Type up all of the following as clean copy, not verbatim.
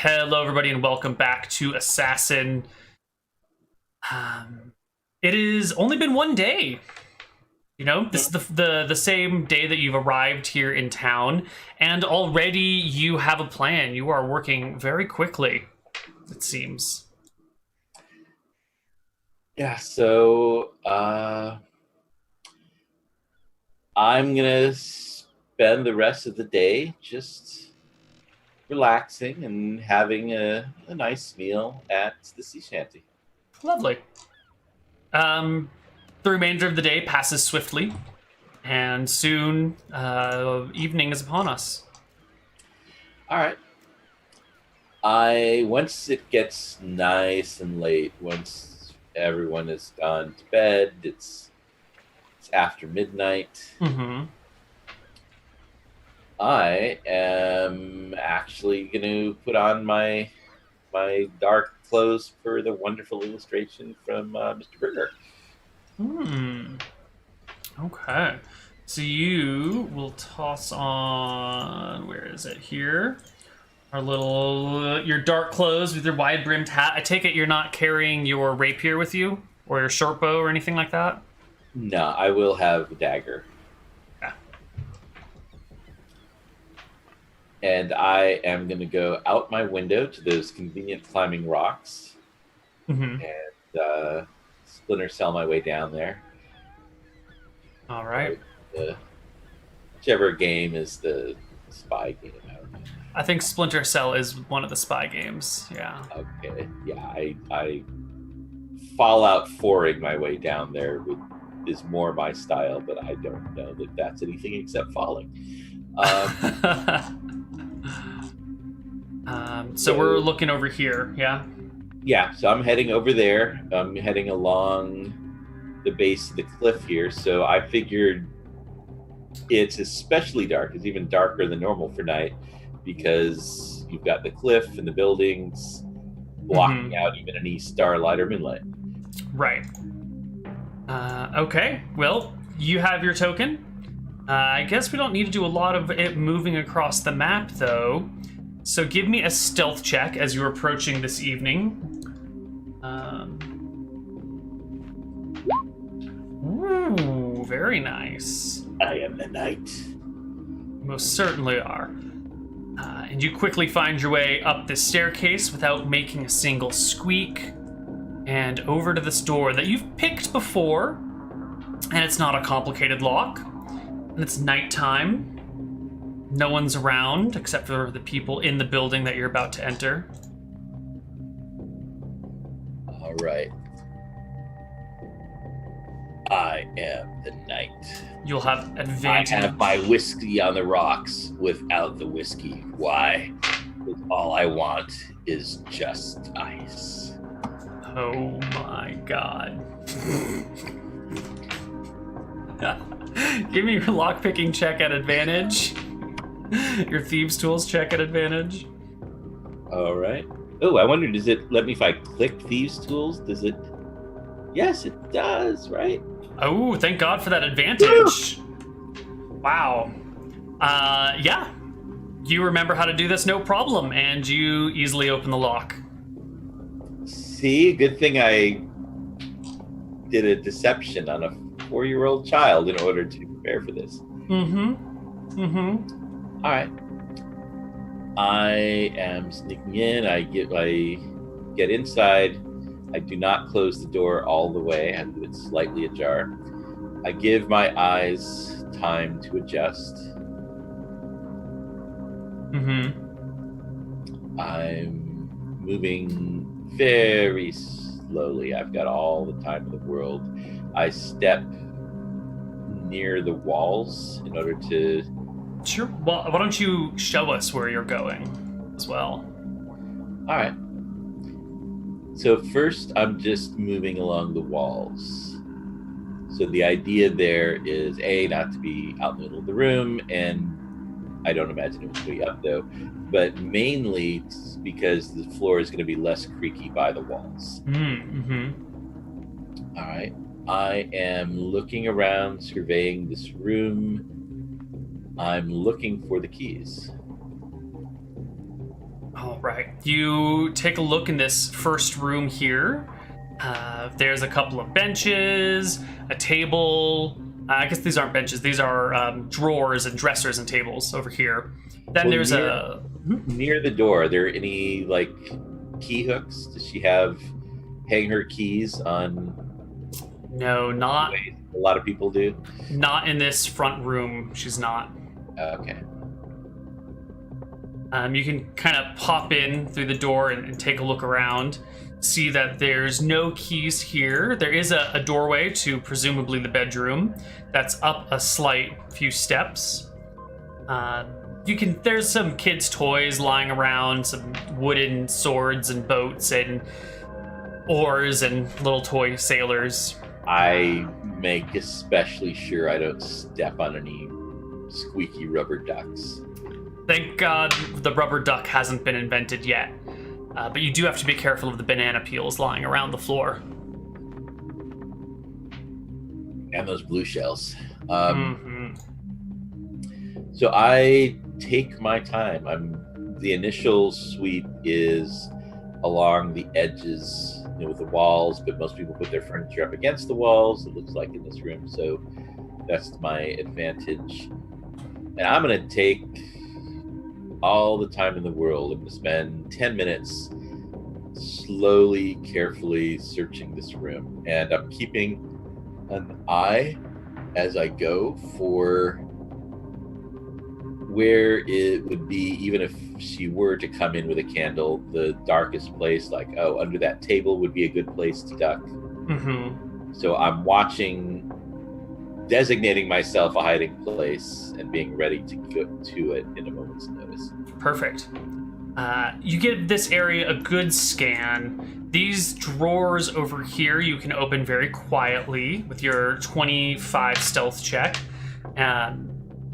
Hello, everybody, and welcome back to Assassin. It has only been one day. This is the same day that you've arrived here in town, and already you have a plan. You are working very quickly, it seems. I'm gonna spend the rest of the day just relaxing and having a nice meal at the sea shanty. Lovely. The remainder of the day passes swiftly, and soon evening is upon us. All right. I once it gets nice and late, once everyone has gone to bed, it's after midnight. Mm-hmm. I am actually going to put on my dark clothes for the wonderful illustration from Mr. Burger. Okay. So you will toss on, where is it here? Your dark clothes with your wide brimmed hat. I take it you're not carrying your rapier with you or your short bow or anything like that? No, I will have a dagger. Yeah. And I am going to go out my window to those convenient climbing rocks Mm-hmm. and splinter cell my way down there. All right. Whichever game is the spy game. I don't know. I think Splinter Cell is one of the spy games. Yeah. Okay. Yeah, I Fallout 4ing my way down there is more my style, but I don't know that that's anything except falling. So we're looking over here, yeah? Yeah, so I'm heading over there. I'm heading along the base of the cliff here, so I figured it's especially dark. It's even darker than normal for night because you've got the cliff and the buildings blocking out even any starlight or moonlight. Right. Okay, well, you have your token. I guess we don't need to do a lot of it moving across the map, though. So give me a stealth check as you're approaching this evening. Ooh, very nice. I am the night. Most certainly are. And you quickly find your way up this staircase without making a single squeak, and over to this door that you've picked before, and it's not a complicated lock, and it's nighttime. No one's around except for the people in the building that you're about to enter. All right. I am the night. You'll have advantage. I have my whiskey on the rocks without the whiskey. Why? Because all I want is just ice. Oh my god. Give me your lockpicking check at advantage. Your thieves' tools check at advantage. All right. Oh, I wonder, does it let me if I click thieves' tools? Does it? Yes, it does, right? Oh, thank God for that advantage. Wow. Yeah. You remember how to do this, no problem, and you easily open the lock. See, good thing I did a deception on a 4-year-old child in order to prepare for this. All right. I am sneaking in. I get inside. I do not close the door all the way. I leave it slightly ajar. I give my eyes time to adjust. I'm moving very slowly. I've got all the time in the world. I step near the walls in order to... Sure. Well, why don't you show us where you're going as well? All right. So first, I'm just moving along the walls. So the idea there is, A, not to be out in the middle of the room, and I don't imagine it was going to be up, though, but mainly because the floor is going to be less creaky by the walls. All right. I am looking around, surveying this room. I'm looking for the keys. All right. You take a look in this first room here. There's a couple of benches, a table. I guess these aren't benches. These are drawers and dressers and tables over here. Then Well, there's near the door. Are there any like key hooks? Does she hang her keys on? No, not Ways a lot of people do. not in this front room. She's not. Okay. You can kind of pop in through the door and take a look around. See that there's no keys here. There is a doorway to presumably the bedroom that's up a slight few steps. There's some kids' toys lying around, some wooden swords and boats and oars and little toy sailors. I make especially sure I don't step on any squeaky rubber ducks. Thank God the rubber duck hasn't been invented yet. But you do have to be careful of the banana peels lying around the floor. And those blue shells. Mhm. So I take my time. The initial sweep is along the edges, with the walls, but most people put their furniture up against the walls. It looks like in this room, so that's my advantage. And I'm gonna take all the time in the world. I'm gonna spend 10 minutes slowly, carefully searching this room, and I'm keeping an eye as I go for where it would be, even if she were to come in with a candle, the darkest place, like, under that table would be a good place to duck. Mm-hmm. So I'm watching, designating myself a hiding place and being ready to go to it in a moment's notice. Perfect. You give this area a good scan. These drawers over here you can open very quietly with your 25 stealth check.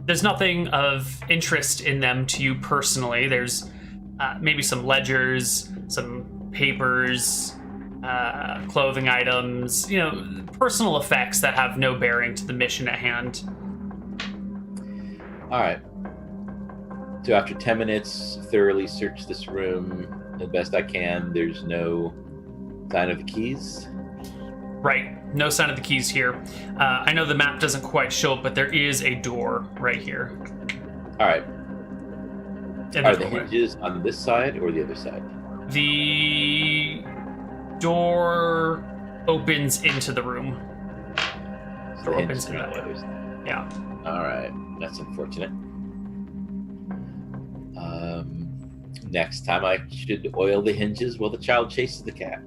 There's nothing of interest in them to you personally. There's maybe some ledgers, some papers, clothing items, personal effects that have no bearing to the mission at hand. All right. So after 10 minutes, thoroughly search this room the best I can. There's no sign of the keys. Right. No sign of the keys here. I know the map doesn't quite show it, but there is a door right here. All right. In Are the doorway. hinges on this side or the other side? The door opens into the room. So Or the opens hinges in are on that the way. other side. Yeah. All right. That's unfortunate. Next time I should oil the hinges while the child chases the cat.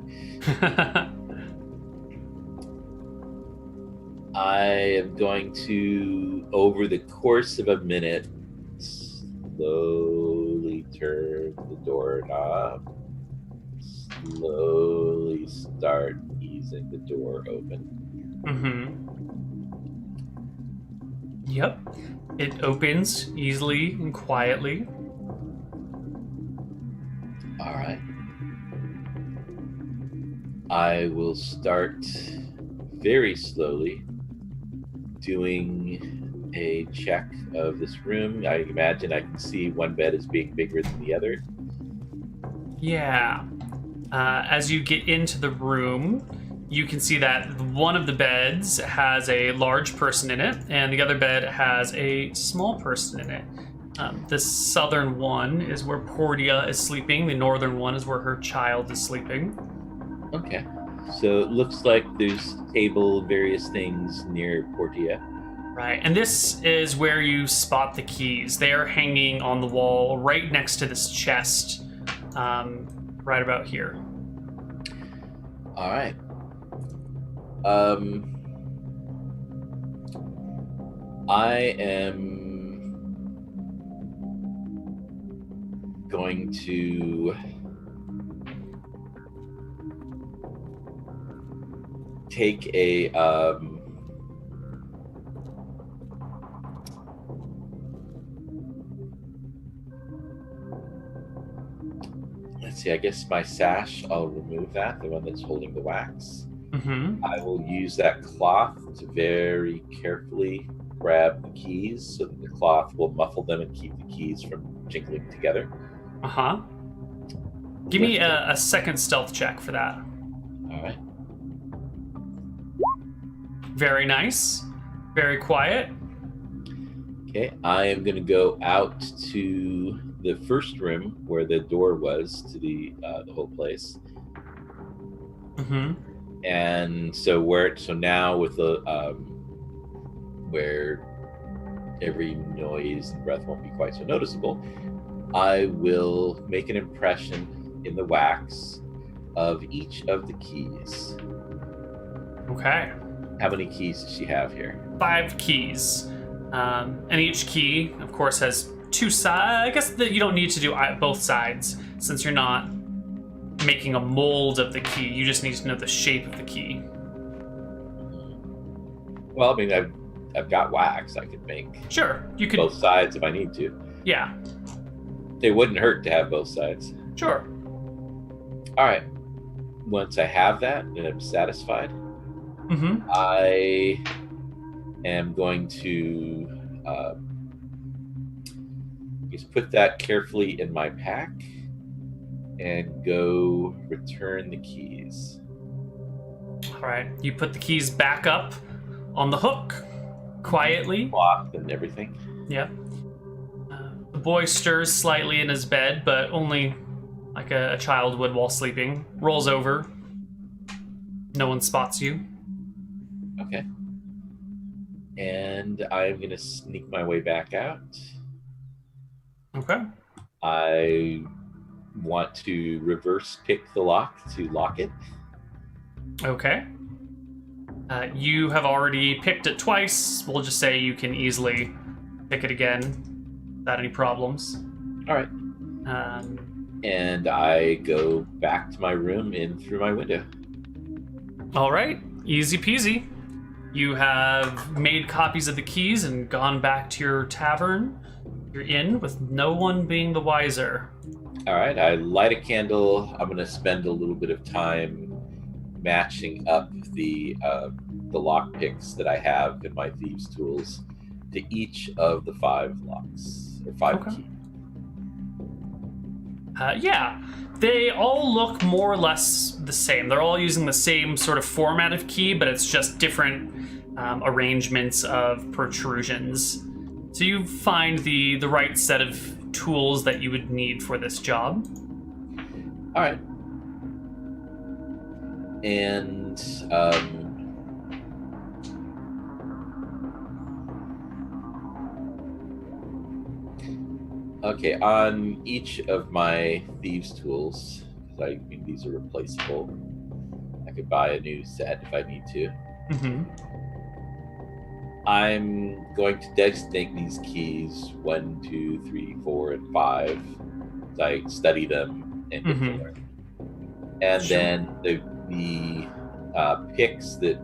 I am going to, over the course of a minute, slowly turn the doorknob, slowly start easing the door open. Mm-hmm. Yep. It opens easily and quietly. All right. I will start very slowly doing a check of this room. I imagine I can see one bed as being bigger than the other. Yeah. As you get into the room, you can see that one of the beds has a large person in it, and the other bed has a small person in it. The southern one is where Portia is sleeping. The northern one is where her child is sleeping. Okay. So it looks like there's table, various things near Portia. Right, and this is where you spot the keys. They are hanging on the wall right next to this chest, right about here. All right. I am going to take a let's see, I guess my sash, I'll remove that, the one that's holding the wax. Mm-hmm. I will use that cloth to very carefully grab the keys so that the cloth will muffle them and keep the keys from jingling together. Uh-huh. Give me a second stealth check for that. All right. Very nice. Very quiet. Okay, I am going to go out to the first room where the door was to the whole place. Mm-hmm. And so now with the where every noise and breath won't be quite so noticeable, I will make an impression in the wax of each of the keys. Okay. How many keys does she have here? 5 keys. And each key, of course, has 2 sides. I guess that you don't need to do both sides since you're not making a mold of the key. You just need to know the shape of the key. Well, I mean, I've got wax. I could make Sure, you could. both sides if I need to. Yeah, It wouldn't hurt to have both sides. sure. All right. Once I have that and I'm satisfied, Mm-hmm. I am going to just put that carefully in my pack and go return the keys. All right. You put the keys back up on the hook quietly. Locked and everything. Yep. The boy stirs slightly in his bed, but only like a child would while sleeping. Rolls over. No one spots you. Okay. And I'm going to sneak my way back out. Okay. I want to reverse pick the lock to lock it. Okay. You have already picked it twice. We'll just say you can easily pick it again without any problems. All right. And I go back to my room in through my window. All right. Easy peasy. You have made copies of the keys and gone back to your tavern, your inn, with no one being the wiser. All right. I light a candle. I'm going to spend a little bit of time matching up the lock picks that I have in my thieves' tools to each of the 5 locks or 5 Okay. keys. Yeah, they all look more or less the same. They're all using the same sort of format of key, but it's just different arrangements of protrusions. So you find the right set of tools that you would need for this job. All right. And okay, on each of my thieves' tools, because I mean these are replaceable. I could buy a new set if I need to. Mm-hmm. I'm going to designate these keys 1, 2, 3, 4, and 5. As I study them and get to Mhm. learn. And Sure. then the picks that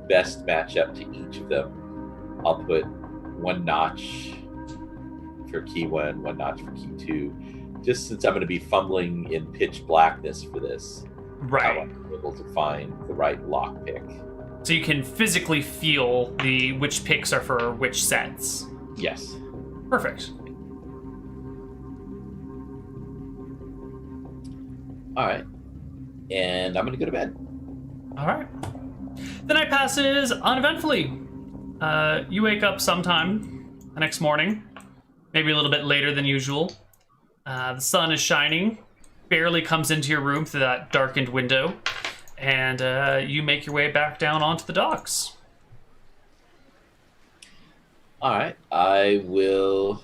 best match up to each of them, I'll put 1 notch for key 1, 1 notch for key 2. Just since I'm going to be fumbling in pitch blackness for this, I Right. want to be able to find the right lock pick. So you can physically feel which picks are for which sets. Yes. Perfect. All right. And I'm going to go to bed. All right. The night passes uneventfully. You wake up sometime the next morning, maybe a little bit later than usual. The sun is shining, barely comes into your room through that darkened window, and you make your way back down onto the docks. All right. I will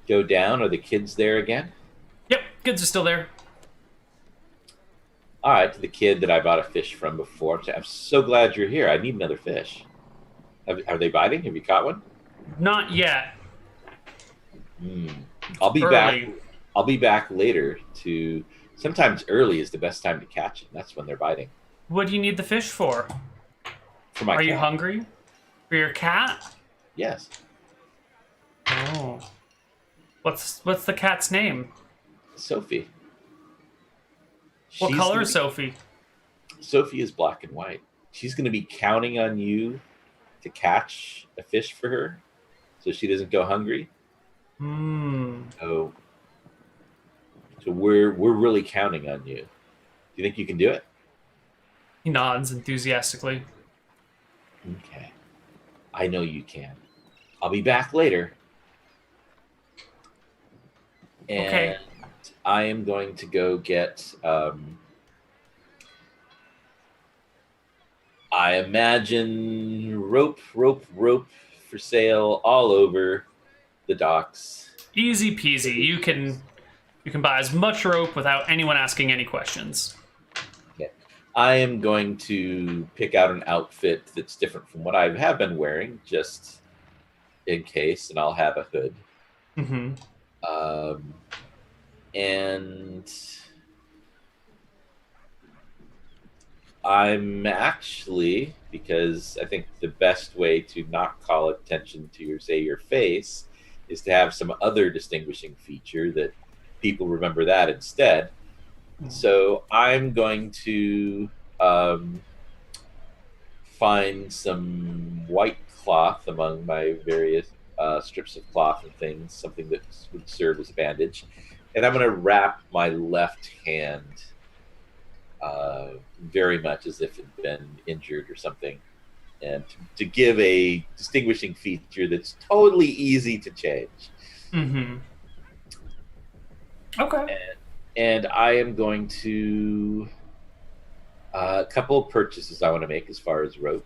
go down. Are the kids there again? Yep, kids are still there. All right. To the kid that I bought a fish from before. I'm so glad you're here. I need another fish. Are they biting? Have you caught one? Not yet. I'll be Early. back. I'll be back later to. Sometimes early is the best time to catch them. That's when they're biting. What do you need the fish for? For my Are you cat. hungry? For your cat? Yes. Oh. What's the cat's name? Sophie. What She's color gonna is be- Sophie? Sophie is black and white. She's going to be counting on you to catch a fish for her so she doesn't go hungry. Hmm. So So we're really counting on you. Do you think you can do it? He nods enthusiastically. Okay. I know you can. I'll be back later. And Okay. I am going to go get I imagine rope for sale all over the docks. Easy peasy. You can buy as much rope without anyone asking any questions. Okay. I am going to pick out an outfit that's different from what I have been wearing, just in case, and I'll have a hood. Mm-hmm. Um, and I'm actually, because I think the best way to not call attention to your face is to have some other distinguishing feature that people remember that instead. So I'm going to um, find some white cloth among my various strips of cloth and things, something that would serve as a bandage. And I'm going to wrap my left hand very much as if it had been injured or something, and to give a distinguishing feature that's totally easy to change. Mm-hmm. Okay. And I am going to a couple of purchases I want to make as far as rope.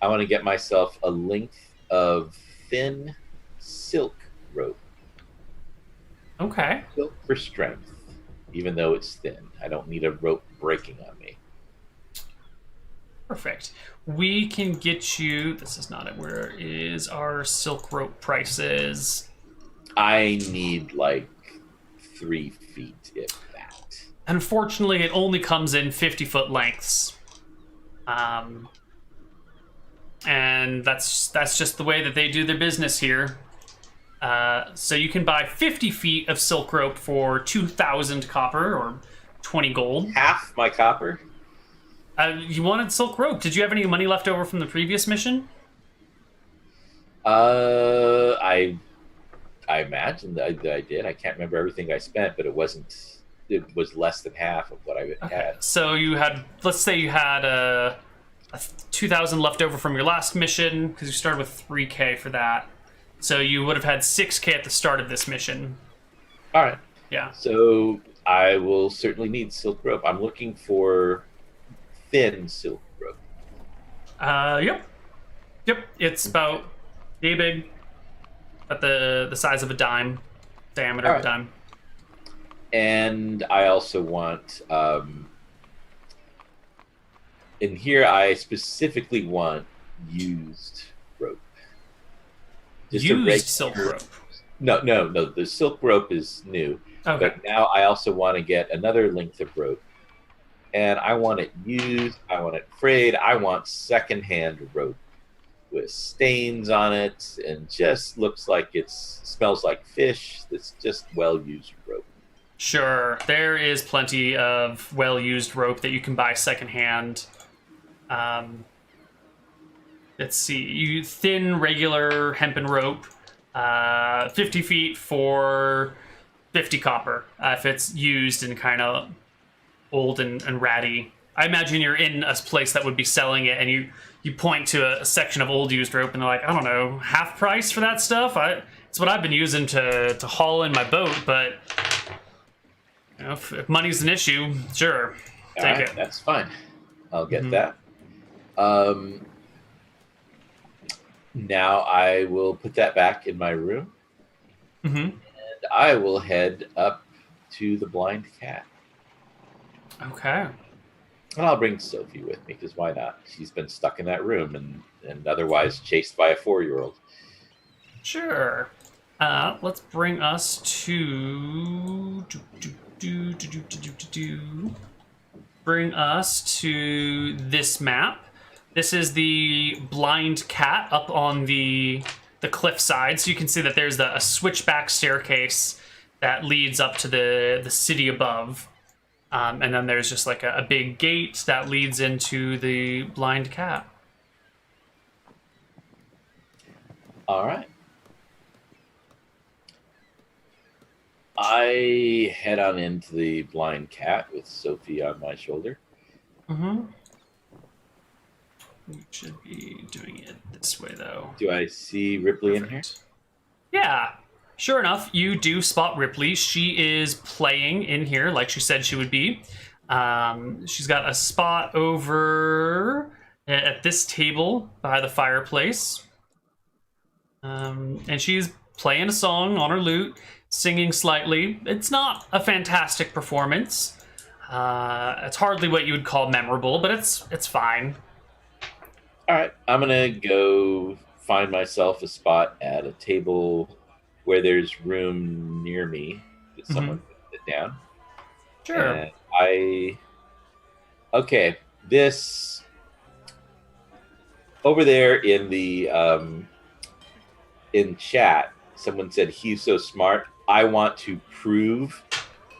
I want to get myself a length of thin silk rope. Okay. Silk for strength, even though it's thin. I don't need a rope breaking on me. Perfect. We can get you. This is not it. Where is our silk rope prices? I need like 3 feet, if that. Unfortunately, it only comes in 50-foot lengths. And that's just the way that they do their business here. So you can buy 50 feet of silk rope for 2,000 copper or 20 gold. Half my copper? You wanted silk rope. Did you have any money left over from the previous mission? I imagine that I did. I can't remember everything I spent, but it wasn't. It was less than half of what I had. So you had, let's say you had a 2,000 left over from your last mission because you started with 3K for that. So you would have had 6K at the start of this mission. All right. Yeah. So I will certainly need silk rope. I'm looking for thin silk rope. Yep. It's about yay big, at the size of a dime, diameter of a dime. And I also want, in here, I specifically want used rope. Just used silk rope. No. The silk rope is new. Okay. But now I also want to get another length of rope. And I want it used. I want it frayed. I want secondhand rope with stains on it and just looks like it smells like fish. That's just well-used rope. Sure, there is plenty of well-used rope that you can buy secondhand. Let's see, thin, regular hempen rope, 50 feet for 50 copper. If it's used and kind of old and ratty. I imagine you're in a place that would be selling it, and you point to a section of old used rope, and they're like, I don't know, half price for that stuff? It's what I've been using to haul in my boat, but you know, if money's an issue, sure, take it. That's fine. I'll get that. Now I will put that back in my room, and I will head up to the Blind Cat. Okay. And I'll bring Sophie with me, because why not? She's been stuck in that room and otherwise chased by a 4-year-old. Sure. Let's bring us to... Bring us to this map. This is the Blind Cat up on the cliff side. So you can see that there's a switchback staircase that leads up to the city above. And then there's just like a big gate that leads into the Blind Cat. All right. I head on into the Blind Cat with Sophie on my shoulder. Mm-hmm. We should be doing it this way, though. Do I see Ripley in here? Yeah. Sure enough, you do spot Ripley. She is playing in here like she said she would be. She's got a spot over at this table by the fireplace. And she's playing a song on her lute, singing slightly. It's not a fantastic performance. It's hardly what you would call memorable, but it's fine. All right, I'm gonna go find myself a spot at a table where there's room near me that someone can sit down. Sure. And this over there in the in chat, someone said he's so smart. I want to prove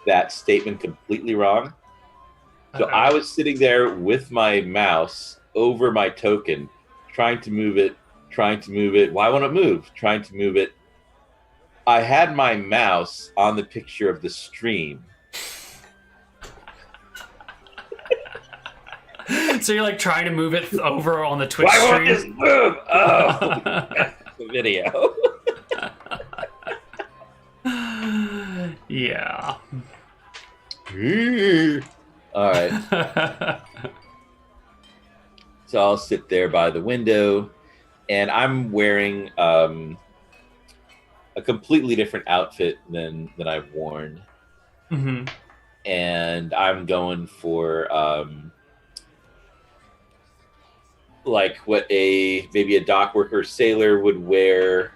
that statement completely wrong. So I was sitting there with my mouse over my token, trying to move it. Why won't it move? Trying to move it. I had my mouse on the picture of the stream. So you're like trying to move it over on the Twitch Why stream? won't this move? Oh, that's the video. Yeah. All right. So I'll sit there by the window, and I'm wearing a completely different outfit than I've worn. Mm-hmm. And I'm going for like what maybe a dock worker or sailor would wear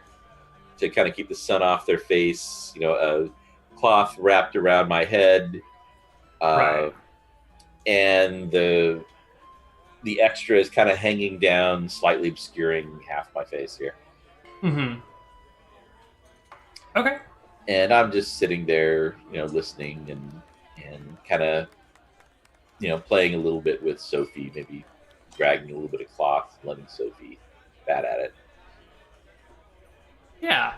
to kind of keep the sun off their face. You know, a cloth wrapped around my head, Right. and the extra is kind of hanging down, slightly obscuring half my face here. Mm-hmm. Okay. And I'm just sitting there, listening and kind of, playing a little bit with Sophie, maybe dragging a little bit of cloth, letting Sophie bat at it. Yeah.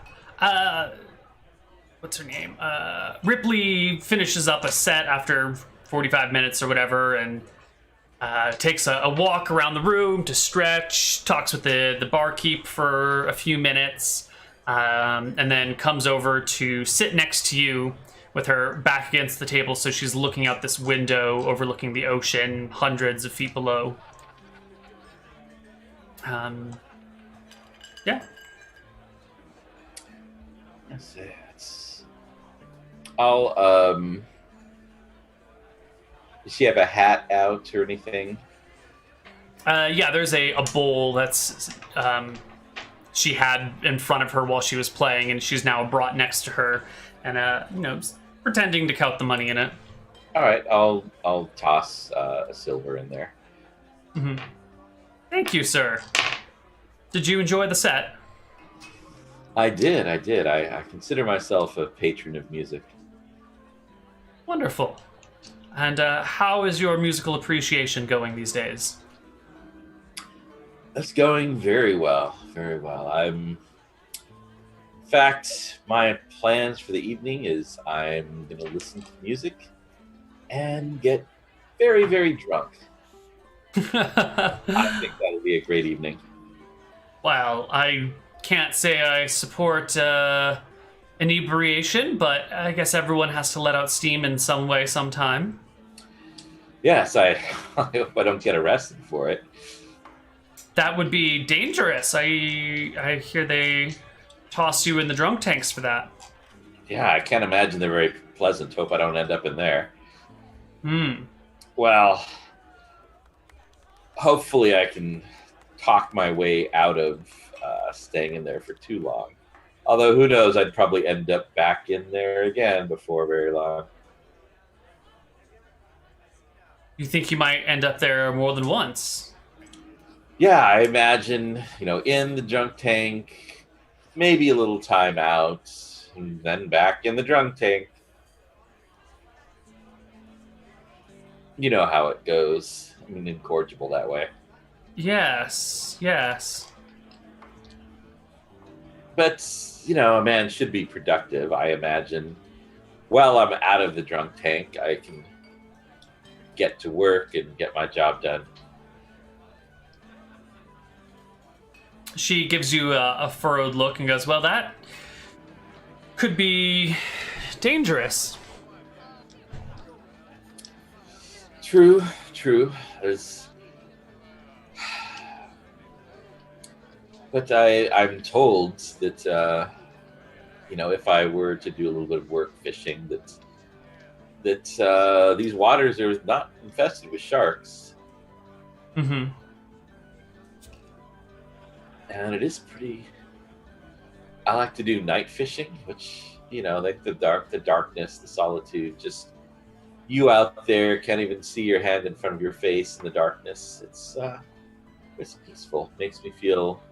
What's her name? Ripley finishes up a set after 45 minutes or whatever, and takes a walk around the room to stretch, talks with the barkeep for a few minutes, and then comes over to sit next to you with her back against the table, so she's looking out this window overlooking the ocean hundreds of feet below. Yeah. I'll does she have a hat out or anything? Yeah, there's a bowl that's she had in front of her while she was playing, and she's now brought next to her, and pretending to count the money in it. All right, I'll toss a silver in there. Mm-hmm. Thank you, sir. Did you enjoy the set? I did. I consider myself a patron of music. Wonderful. And how is your musical appreciation going these days? That's going very well, very well. In fact, my plans for the evening is I'm going to listen to music and get very, very drunk. I think that'll be a great evening. Well, I can't say I support inebriation, but I guess everyone has to let out steam in some way sometime. Yes, I hope I don't get arrested for it. That would be dangerous. I hear they toss you in the drunk tanks for that. Yeah, I can't imagine they're very pleasant. Hope I don't end up in there. Hmm. Well, hopefully I can talk my way out of staying in there for too long. Although, who knows, I'd probably end up back in there again before very long. You think you might end up there more than once? Yeah, I imagine, in the drunk tank, maybe a little time out, and then back in the drunk tank. You know how it goes. I'm incorrigible that way. Yes. But, a man should be productive, I imagine. while I'm out of the drunk tank, I can get to work and get my job done. She gives you a furrowed look and goes, well, that could be dangerous. True. But I'm told that if I were to do a little bit of work fishing, that these waters are not infested with sharks. Mm-hmm. And it is pretty. I like to do night fishing, which like the darkness, the solitude, just you out there can't even see your hand in front of your face in the darkness. It's peaceful. Makes me feel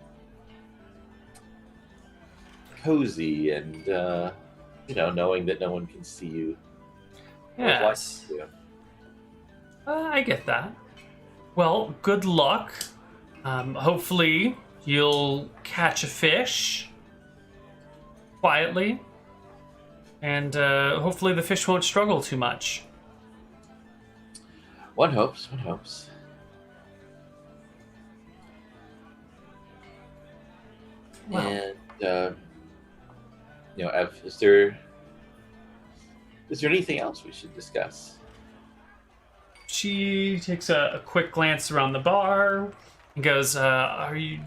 cozy and knowing that no one can see you. Yes. I get that. Well, good luck. Hopefully you'll catch a fish quietly, and hopefully the fish won't struggle too much. One hopes. Well. And Ev, is there anything else we should discuss? She takes a quick glance around the bar and goes,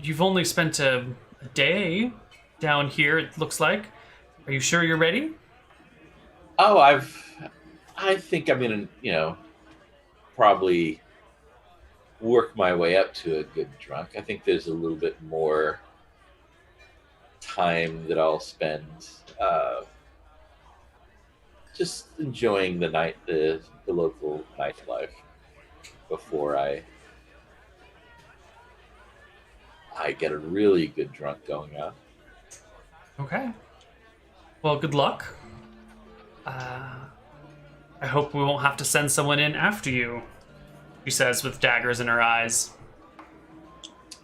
you've only spent a day down here, it looks like. Are you sure you're ready? Oh, I think I'm gonna, probably work my way up to a good drunk. I think there's a little bit more time that I'll spend just enjoying the night, the local nightlife before I get a really good drunk going on. Okay. Well, good luck. I hope we won't have to send someone in after you, she says with daggers in her eyes.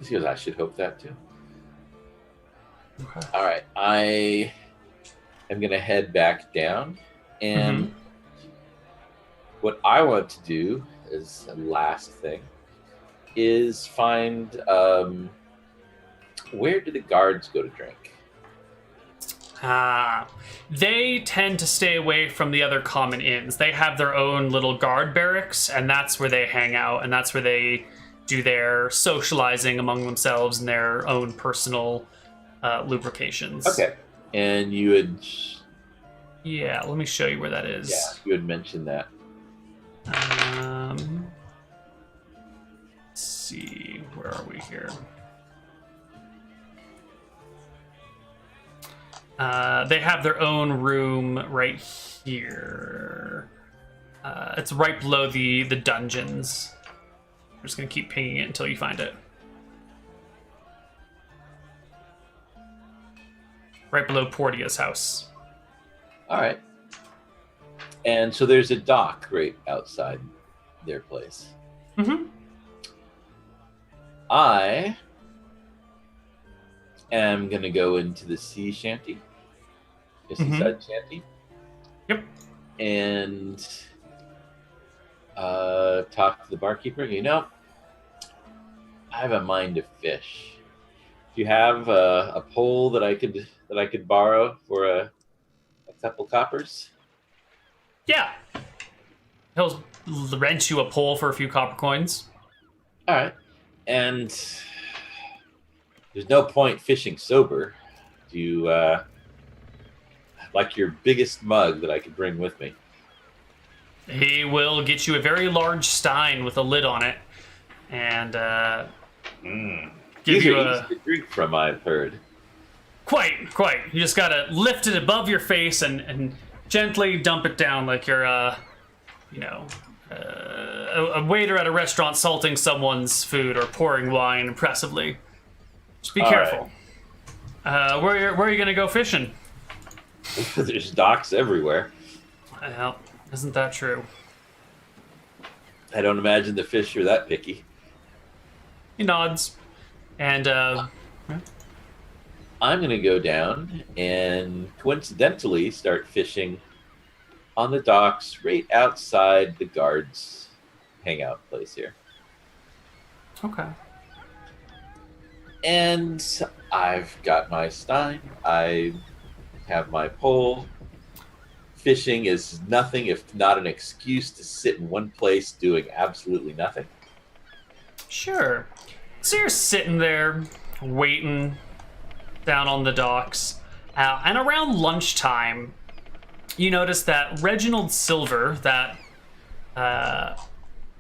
She goes, I should hope that too. Okay. All right, I am going to head back down, and what I want to do as a last thing is find where do the guards go to drink? They tend to stay away from the other common inns. They have their own little guard barracks, and that's where they hang out, and that's where they do their socializing among themselves and their own personal lubrications. Okay. And you had... Yeah, let me show you where that is. Yeah, you had mentioned that. Let's see, where are we here? They have their own room right here. It's right below the dungeons. I'm just gonna keep pinging it until you find it. Right below Portia's house. All right. And so there's a dock right outside their place. Mm-hmm. I am going to go into the sea shanty. The seaside shanty. Yep. And talk to the barkeeper. I have a mind to fish. Do you have a pole that I could borrow for a couple coppers? Yeah. He'll rent you a pole for a few copper coins. All right. And there's no point fishing sober. Do you like your biggest mug that I could bring with me? He will get you a very large stein with a lid on it, and give These you are easy to drink from, I've heard. Quite. You just gotta lift it above your face and gently dump it down like you're, a waiter at a restaurant salting someone's food or pouring wine impressively. Just be careful. Right. Where are you gonna go fishing? There's docks everywhere. Well, isn't that true? I don't imagine the fish are that picky. He nods. And, I'm going to go down and coincidentally start fishing on the docks, right outside the guards' hangout place here. Okay. And I've got my stein. I have my pole. Fishing is nothing if not an excuse to sit in one place doing absolutely nothing. Sure. So you're sitting there waiting down on the docks, and around lunchtime, you notice that Reginald Silver, that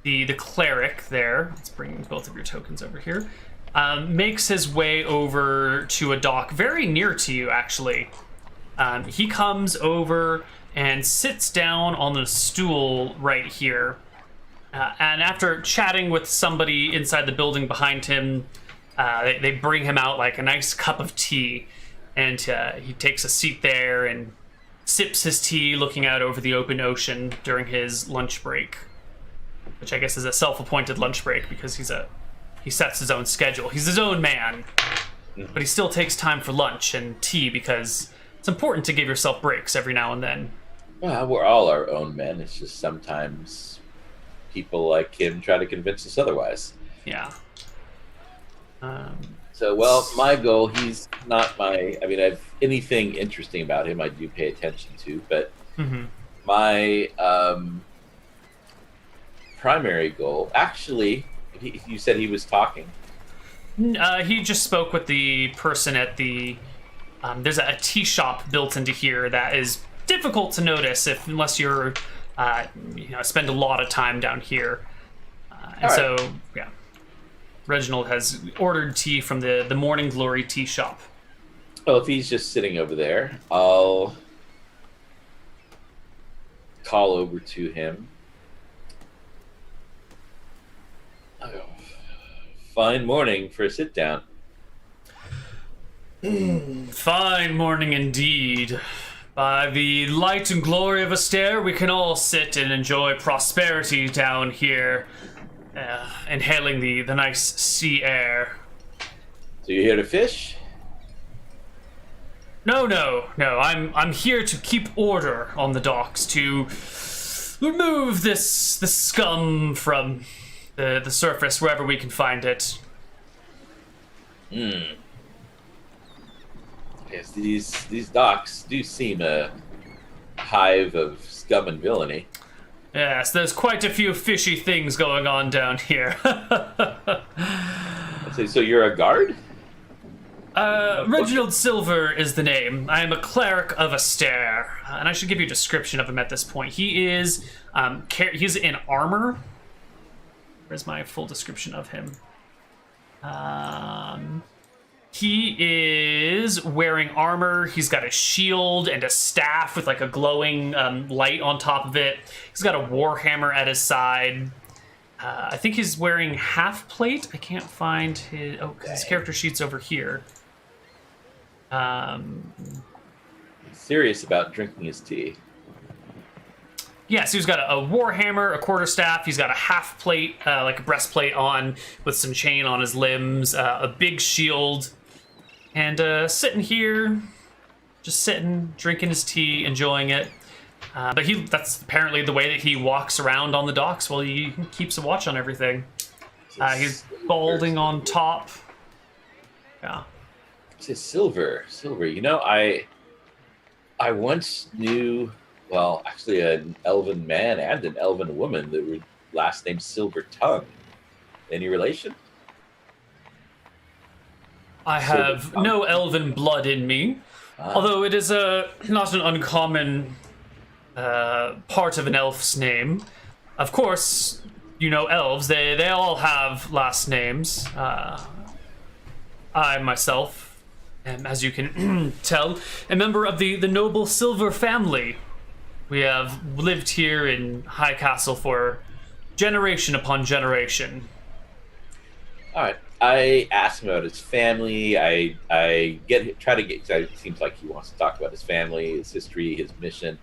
the cleric there, let's bring both of your tokens over here, makes his way over to a dock very near to you, actually. He comes over and sits down on the stool right here. And after chatting with somebody inside the building behind him, they bring him out like a nice cup of tea. And he takes a seat there and sips his tea, looking out over the open ocean during his lunch break. Which I guess is a self-appointed lunch break because he sets his own schedule. He's his own man. But he still takes time for lunch and tea because it's important to give yourself breaks every now and then. Well, we're all our own men. It's just sometimes people like him try to convince us otherwise. Yeah. So, well, my goal, he's not my... I mean, I've anything interesting about him I do pay attention to, but my primary goal... Actually, you said he was talking. He just spoke with the person at the... there's a tea shop built into here that is difficult to notice unless you're, spend a lot of time down here. So, yeah. Reginald has ordered tea from the Morning Glory tea shop. Well, if he's just sitting over there, I'll call over to him. Oh, fine morning for a sit down. Fine morning indeed. By the light and glory of Astaire, we can all sit and enjoy prosperity down here, inhaling the nice sea air. So you're here to fish? No. I'm here to keep order on the docks, to remove the scum from the surface wherever we can find it. Yes, these docks do seem a hive of scum and villainy. Yes, there's quite a few fishy things going on down here. So you're a guard? Reginald Silver is the name. I am a cleric of Astaire, and I should give you a description of him at this point. He is, he's in armor. Where's my full description of him? He is wearing armor. He's got a shield and a staff with like a glowing light on top of it. He's got a warhammer at his side. I think he's wearing half plate. I can't find his... Oh, his character sheet's over here. He's serious about drinking his tea. Yeah, so he's got a warhammer, a quarterstaff. He's got a half plate, like a breastplate on with some chain on his limbs, a big shield. And sitting here, just sitting, drinking his tea, enjoying it. But that's apparently the way that he walks around on the docks while he keeps a watch on everything. He's balding on top. Yeah. It's Silver. You know, I once knew, well, actually an elven man and an elven woman that were last name Silver Tongue. Any relation? I have no elven blood in me, although it is not an uncommon part of an elf's name. Of course, you know elves, they all have last names. I myself am, as you can tell, a member of the noble Silver family. We have lived here in High Castle for generation upon generation. All right. I asked him about his family. I try to get. It seems like he wants to talk about his family, his history, his mission.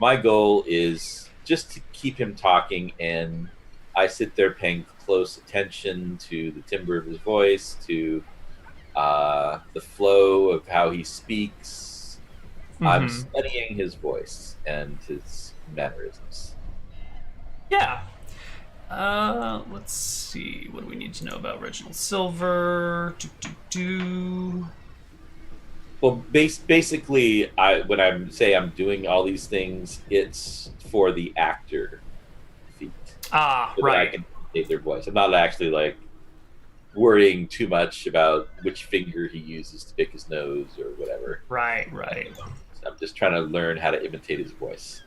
My goal is just to keep him talking, and I sit there paying close attention to the timbre of his voice, to the flow of how he speaks. I'm studying his voice and his mannerisms. Yeah. Let's see. What do we need to know about Reginald Silver? Well, basically, when I'm doing all these things, it's for the actor feat, Ah, so that I right. can imitate their voice. I'm not actually like worrying too much about which finger he uses to pick his nose or whatever. Right, right. I'm just trying to learn how to imitate his voice.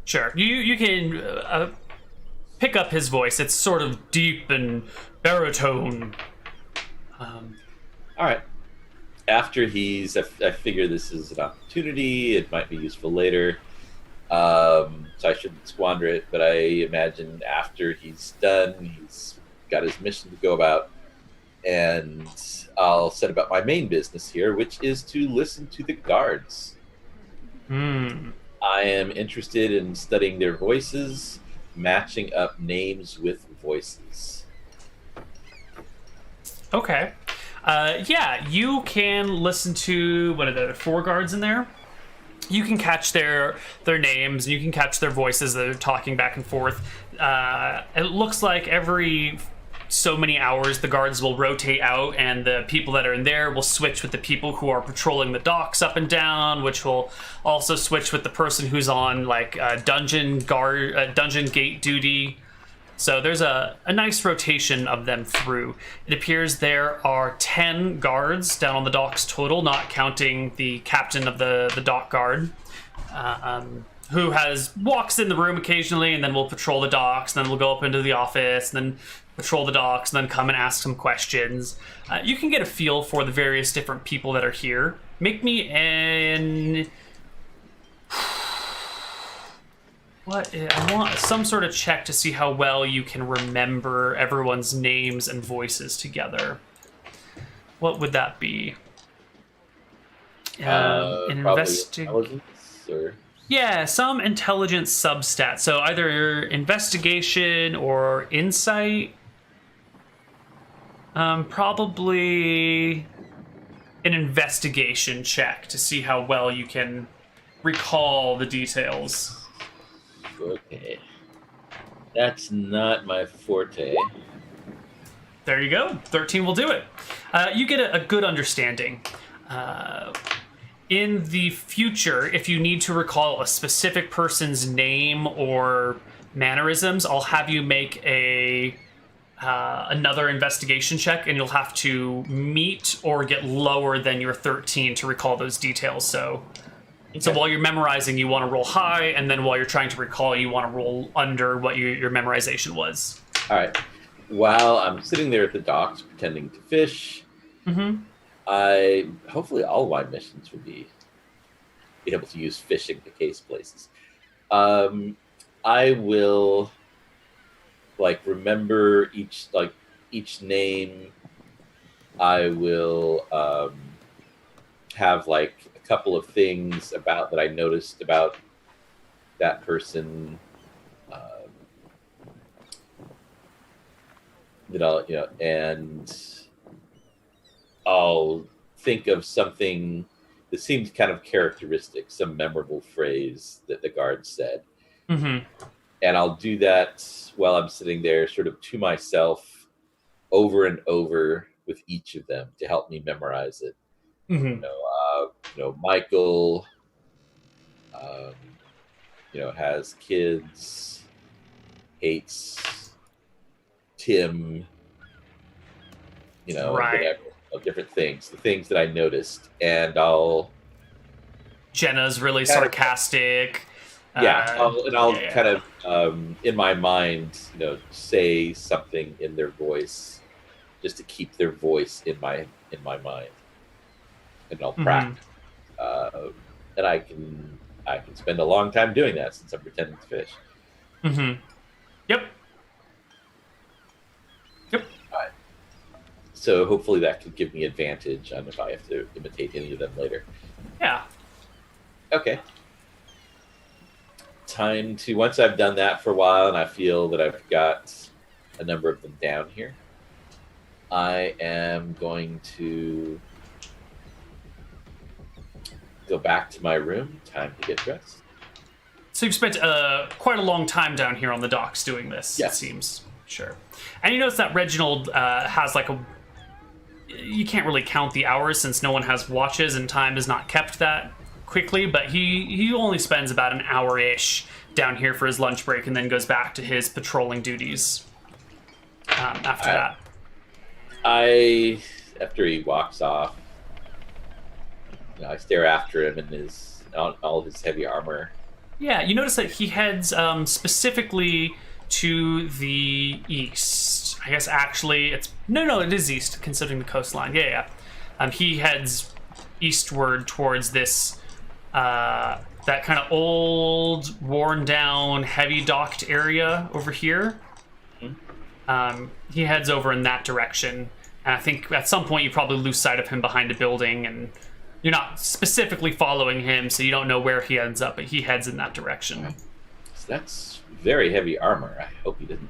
Sure. You can pick up his voice. It's sort of deep and baritone. All right. After I figure this is an opportunity. It might be useful later. So I shouldn't squander it. But I imagine after he's done, he's got his mission to go about, and I'll set about my main business here, which is to listen to the guards. I am interested in studying their voices, matching up names with voices. Okay. Yeah, you can listen to, what are there, 4 guards in there? You can catch their names, and you can catch their voices that are talking back and forth. It looks like every so many hours the guards will rotate out, and the people that are in there will switch with the people who are patrolling the docks up and down, which will also switch with the person who's on like dungeon gate duty. So there's a nice rotation of them through. It appears there are 10 guards down on the docks total, not counting the captain of the dock guard, who walks in the room occasionally, and then will patrol the docks, and then we'll go up into the office, and then patrol the docks, and then come and ask some questions. You can get a feel for the various different people that are here. Make me an... I want some sort of check to see how well you can remember everyone's names and voices together. What would that be? An intelligence or... Yeah, some intelligence substat. So either investigation or insight. Probably an investigation check to see how well you can recall the details. Okay. That's not my forte. There you go. 13 will do it. You get a good understanding. In the future, if you need to recall a specific person's name or mannerisms, I'll have you make another investigation check, and you'll have to meet or get lower than your 13 to recall those details. So while you're memorizing, you want to roll high, and then while you're trying to recall, you want to roll under what your memorization was. All right. While I'm sitting there at the docks pretending to fish, hopefully all of my missions would be able to use fishing to case places. I will remember each name. I will have a couple of things about that I noticed about that person. And I'll think of something that seems kind of characteristic, some memorable phrase that the guard said. And I'll do that while I'm sitting there sort of to myself over and over with each of them to help me memorize it. Michael, has kids, hates Tim, whatever, different things, the things that I noticed, and Jenna's really sarcastic. I'll kind of in my mind, say something in their voice, just to keep their voice in my mind, and I'll practice. And I can spend a long time doing that since I'm pretending to fish. Yep. All right. So hopefully that could give me advantage on if I have to imitate any of them later. Yeah. Okay. Time to, once I've done that for a while and I feel that I've got a number of them down here, I am going to go back to my room. Time to get dressed. So you've spent quite a long time down here on the docks doing this, Yes. it seems. Sure. And you notice that Reginald has like a... You can't really count the hours since no one has watches and time is not kept that quickly, but he only spends about an hour-ish down here for his lunch break and then goes back to his patrolling duties after that. After he walks off, I stare after him in all his heavy armor. Yeah, you notice that he heads specifically to the east. I guess actually it's... No, it is east, considering the coastline. Yeah. He heads eastward towards this, that kind of old, worn-down, heavy-docked area over here. He heads over in that direction. And I think at some point you probably lose sight of him behind a building, and you're not specifically following him, so you don't know where he ends up, but he heads in that direction. So that's very heavy armor. I hope he didn't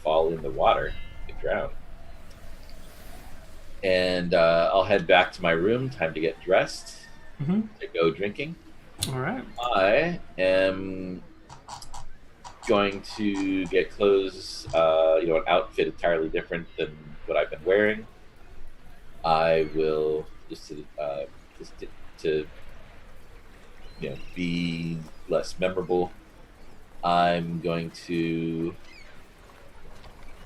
fall in the water and drown. And I'll head back to my room. Time to get dressed to go drinking. All right. I am going to get clothes, an outfit entirely different than what I've been wearing. I will just to be less memorable. I'm going to,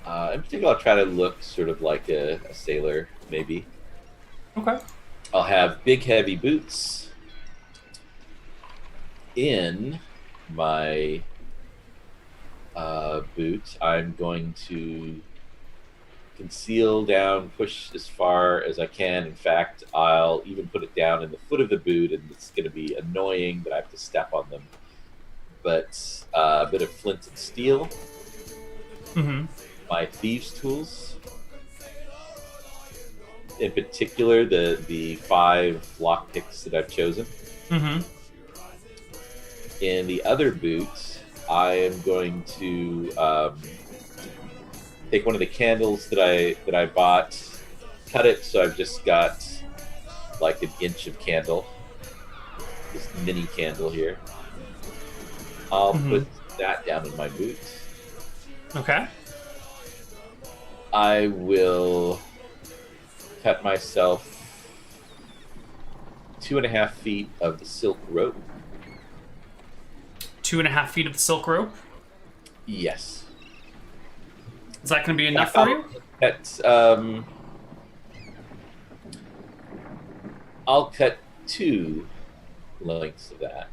in particular, I'll try to look sort of like a sailor, maybe. Okay. I'll have big, heavy boots. In my boot, I'm going to conceal down, push as far as I can. In fact, I'll even put it down in the foot of the boot, and it's going to be annoying that I have to step on them. But a bit of flint and steel. My thieves' tools. In particular, the 5 lockpicks that I've chosen. In the other boot, I am going to take one of the candles that I bought, cut it so I've just got like an inch of candle. This mini candle here. I'll put that down in my boot. Okay. I will cut myself 2.5 feet of the silk rope. 2.5 feet of the silk rope? Yes. Is that going to be enough for you? I'll cut 2 lengths of that.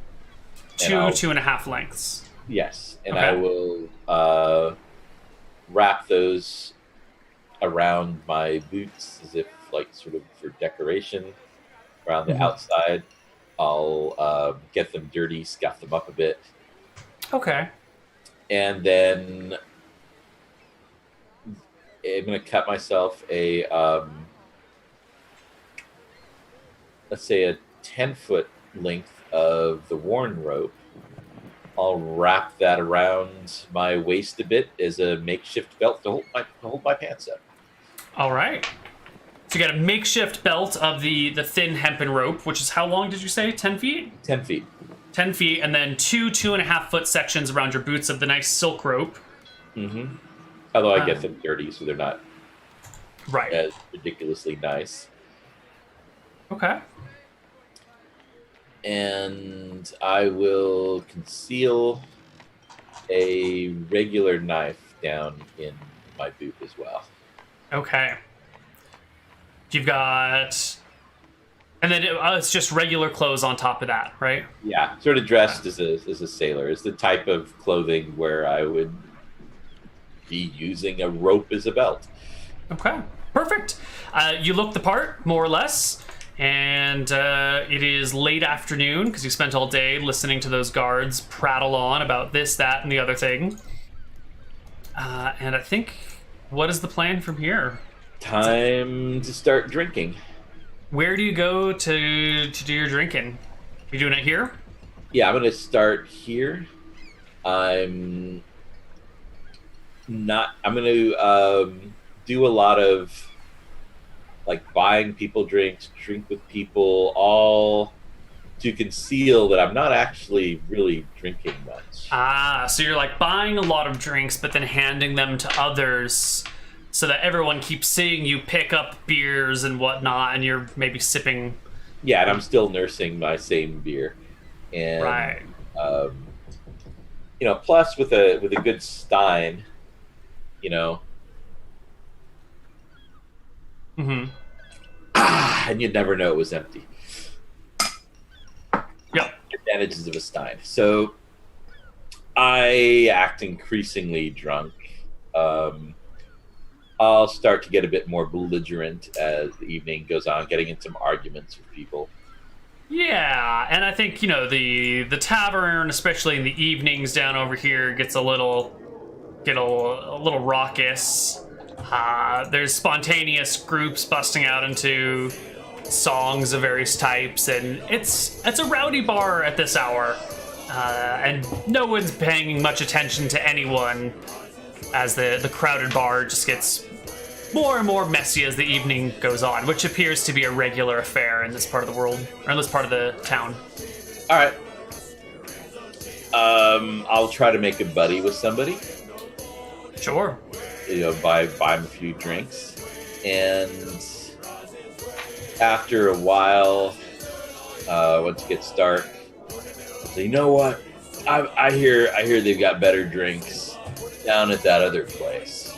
2.5 lengths. Yes, and okay. I will wrap those around my boots as if like sort of for decoration around the outside. I'll get them dirty, scuff them up a bit. Okay. And then I'm going to cut myself a, let's say a 10-foot length of the worn rope. I'll wrap that around my waist a bit as a makeshift belt to hold my pants up. All right. So you got a makeshift belt of the thin hempen rope, which is how long did you say? 10 feet? 10 feet. 10 feet, and then 2.5 foot sections around your boots of the nice silk rope. Although I get them dirty, so they're not as ridiculously nice. Okay. And I will conceal a regular knife down in my boot as well. Okay. You've got... And then it's just regular clothes on top of that, right? Yeah, sort of dressed as a sailor. It's the type of clothing where I would be using a rope as a belt. Okay, perfect. You look the part, more or less. And it is late afternoon because you spent all day listening to those guards prattle on about this, that, and the other thing. And I think, what is the plan from here? Time to start drinking. Where do you go to do your drinking? You doing it here? Yeah, I'm going to start here. I'm going to do a lot of like buying people drinks, drink with people, all to conceal that I'm not actually really drinking much. Ah, so you're like buying a lot of drinks, but then handing them to others so that everyone keeps seeing you pick up beers and whatnot, and you're maybe sipping. Yeah, and I'm still nursing my same beer. And Right. plus with a good stein, you know, Mm-hmm. and you'd never know it was empty. Yep. Advantages of a stein. So I act increasingly drunk. I'll start to get a bit more belligerent as the evening goes on, getting in some arguments with people. Yeah, and I think the tavern, especially in the evenings down over here, gets a little raucous. There's spontaneous groups busting out into songs of various types, and it's a rowdy bar at this hour, and no one's paying much attention to anyone as the crowded bar just gets more and more messy as the evening goes on, which appears to be a regular affair in this part of the world, or in this part of the town. All right. I'll try to make a buddy with somebody. Sure. Buy them a few drinks, and after a while, once it gets dark, so you know what? I hear they've got better drinks down at that other place.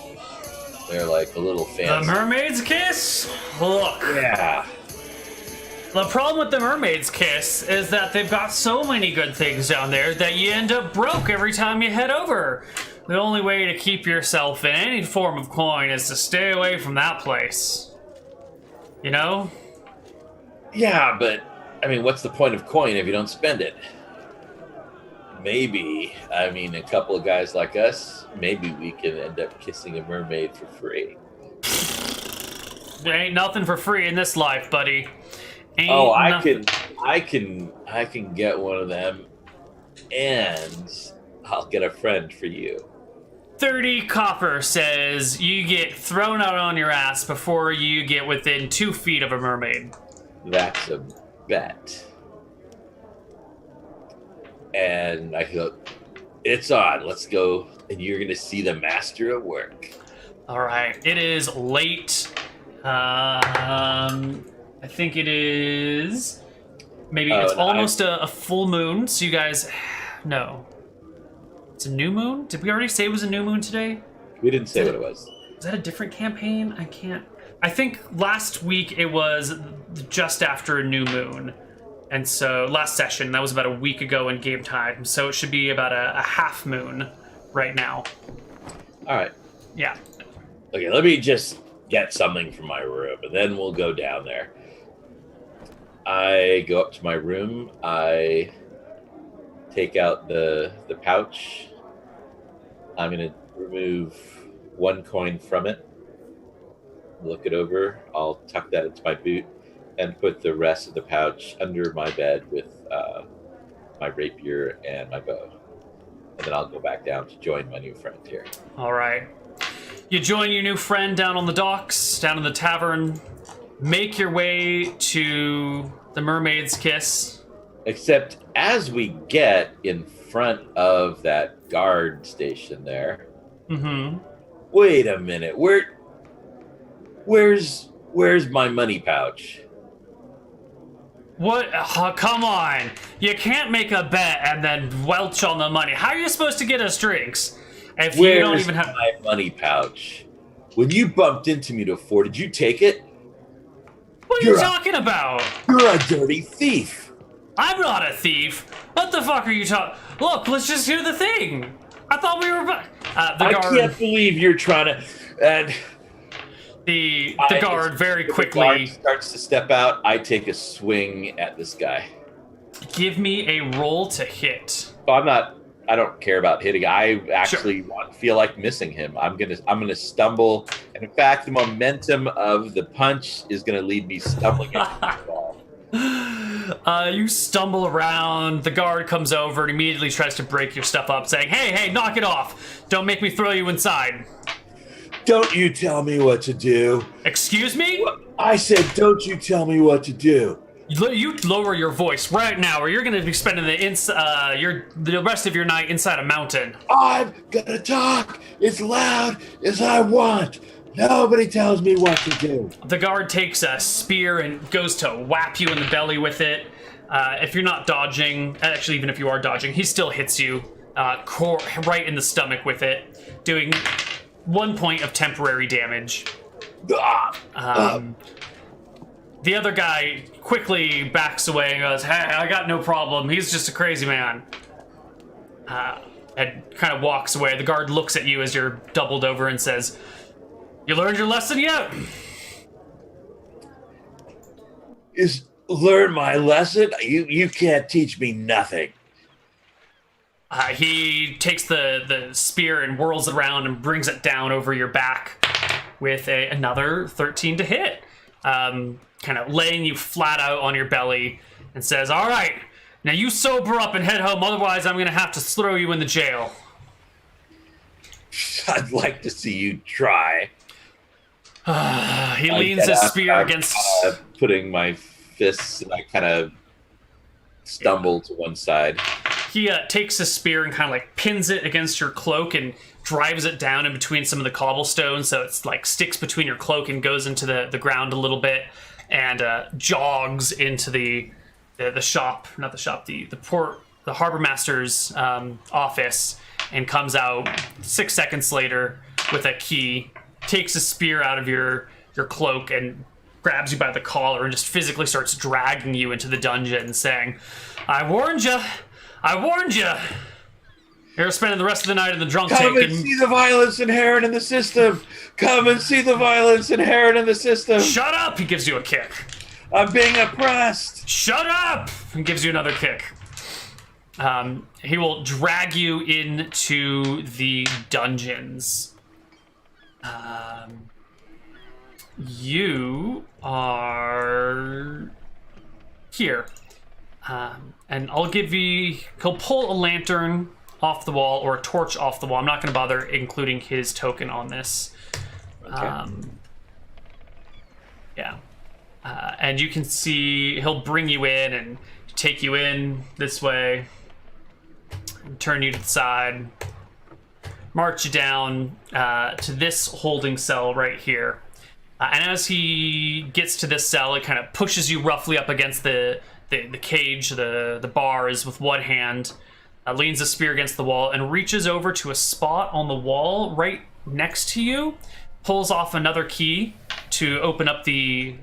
They're like a little fancy. The Mermaid's Kiss? Look. Yeah. The problem with the Mermaid's Kiss is that they've got so many good things down there that you end up broke every time you head over. The only way to keep yourself in any form of coin is to stay away from that place. You know? Yeah, but I mean, what's the point of coin if you don't spend it? Maybe, a couple of guys like us, maybe we can end up kissing a mermaid for free. There ain't nothing for free in this life, buddy. I can get one of them, and I'll get a friend for you. 30 copper says you get thrown out on your ass before you get within 2 feet of a mermaid. That's a bet. And I go, it's on. Let's go. And you're going to see the master at work. All right. It is late. I think it is. Maybe it's almost a full moon. So you guys, no. It's a new moon? Did we already say it was a new moon today? We didn't say what it was. Is that a different campaign? I think last week it was just after a new moon. And so last session, that was about a week ago in game time. So it should be about a half moon right now. All right. Yeah. Okay, let me just get something from my room, and then we'll go down there. I go up to my room. I take out the pouch. I'm going to remove 1 coin from it. Look it over. I'll tuck that into my boot and put the rest of the pouch under my bed with my rapier and my bow. And then I'll go back down to join my new friend here. All right. You join your new friend down on the docks, down in the tavern. Make your way to the Mermaid's Kiss. Except as we get in front of that guard station there. Mm-hmm. Wait a minute. Where's my money pouch? What? Come on. You can't make a bet and then welch on the money. How are you supposed to get us drinks if you don't even have my money pouch? When you bumped into me before, did you take it? What are you talking about? You're a dirty thief. I'm not a thief. What the fuck are you talking? Look, let's just do the thing. I thought we were. I can't believe you're trying to. And the guard very quickly the guard starts to step out. I take a swing at this guy. Give me a roll to hit. I don't care about hitting. I actually feel like missing him. I'm gonna stumble, and in fact, the momentum of the punch is gonna lead me stumbling into the wall. You stumble around. The guard comes over and immediately tries to break your stuff up, saying, "Hey, knock it off! Don't make me throw you inside." Don't you tell me what to do. Excuse me? I said, don't you tell me what to do. You lower your voice right now, or you're going to be spending the rest of your night inside a mountain. I'm gonna talk as loud as I want. Nobody tells me what to do. The guard takes a spear and goes to whap you in the belly with it. If you're not dodging, actually, even if you are dodging, he still hits you right in the stomach with it, doing 1 point of temporary damage. The other guy quickly backs away and goes, "Hey, I got no problem. He's just a crazy man." And kind of walks away. The guard looks at you as you're doubled over and says, "You learned your lesson yet?" Is learn my lesson? You can't teach me nothing. He takes the spear and whirls it around and brings it down over your back with another 13 to hit. Kind of laying you flat out on your belly and says, "All right, now you sober up and head home, otherwise I'm going to have to throw you in the jail." I'd like to see you try. He leans his spear against... putting my fists, and I kind of stumble to one side. He takes his spear and kind of like pins it against your cloak and drives it down in between some of the cobblestones, so it's like sticks between your cloak and goes into the ground a little bit, and jogs into the harbor master's office, and comes out 6 seconds later with a key, takes a spear out of your cloak and grabs you by the collar and just physically starts dragging you into the dungeon, saying, "I warned you. I warned you. You're spending the rest of the night in the drunk tank." Come and see the violence inherent in the system. Come and see the violence inherent in the system. Shut up! He gives you a kick. I'm being oppressed. Shut up! And gives you another kick. He will drag you into the dungeons. You are here. And I'll give you... He'll pull a lantern off the wall, or a torch off the wall. I'm not going to bother including his token on this. Okay. Yeah. And you can see he'll bring you in and take you in this way, and turn you to the side, march you down to this holding cell right here. And as he gets to this cell, it kind of pushes you roughly up against the cage, the bars with one hand, leans a spear against the wall, and reaches over to a spot on the wall right next to you, pulls off another key to open up the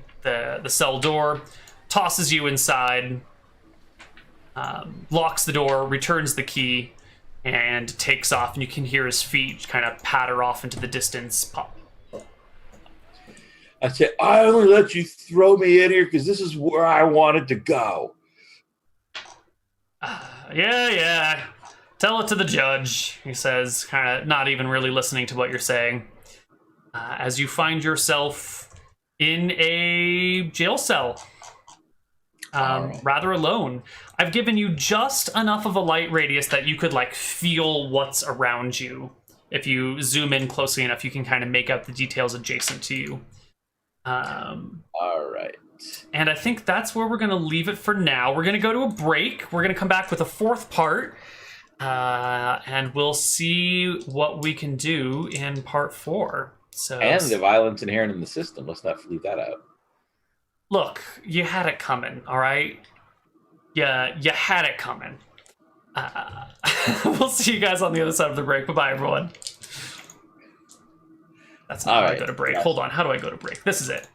cell door, tosses you inside, locks the door, returns the key, and takes off. And you can hear his feet kind of patter off into the distance. Pop. I said, I only let you throw me in here because this is where I wanted to go. Yeah. Tell it to the judge, he says, kind of not even really listening to what you're saying. As you find yourself in a jail cell, right. Rather alone. I've given you just enough of a light radius that you could like feel what's around you. If you zoom in closely enough, you can kind of make out the details adjacent to you. All right. And I think that's where we're going to leave it for now. We're going to go to a break. We're going to come back with a fourth part. And we'll see what we can do in part 4. So, and the violence inherent in the system. Let's not leave that out. Look, you had it coming, all right? Yeah, you had it coming. We'll see you guys on the other side of the break. Bye-bye, everyone. That's not how I go to break. Yes. Hold on, how do I go to break? This is it.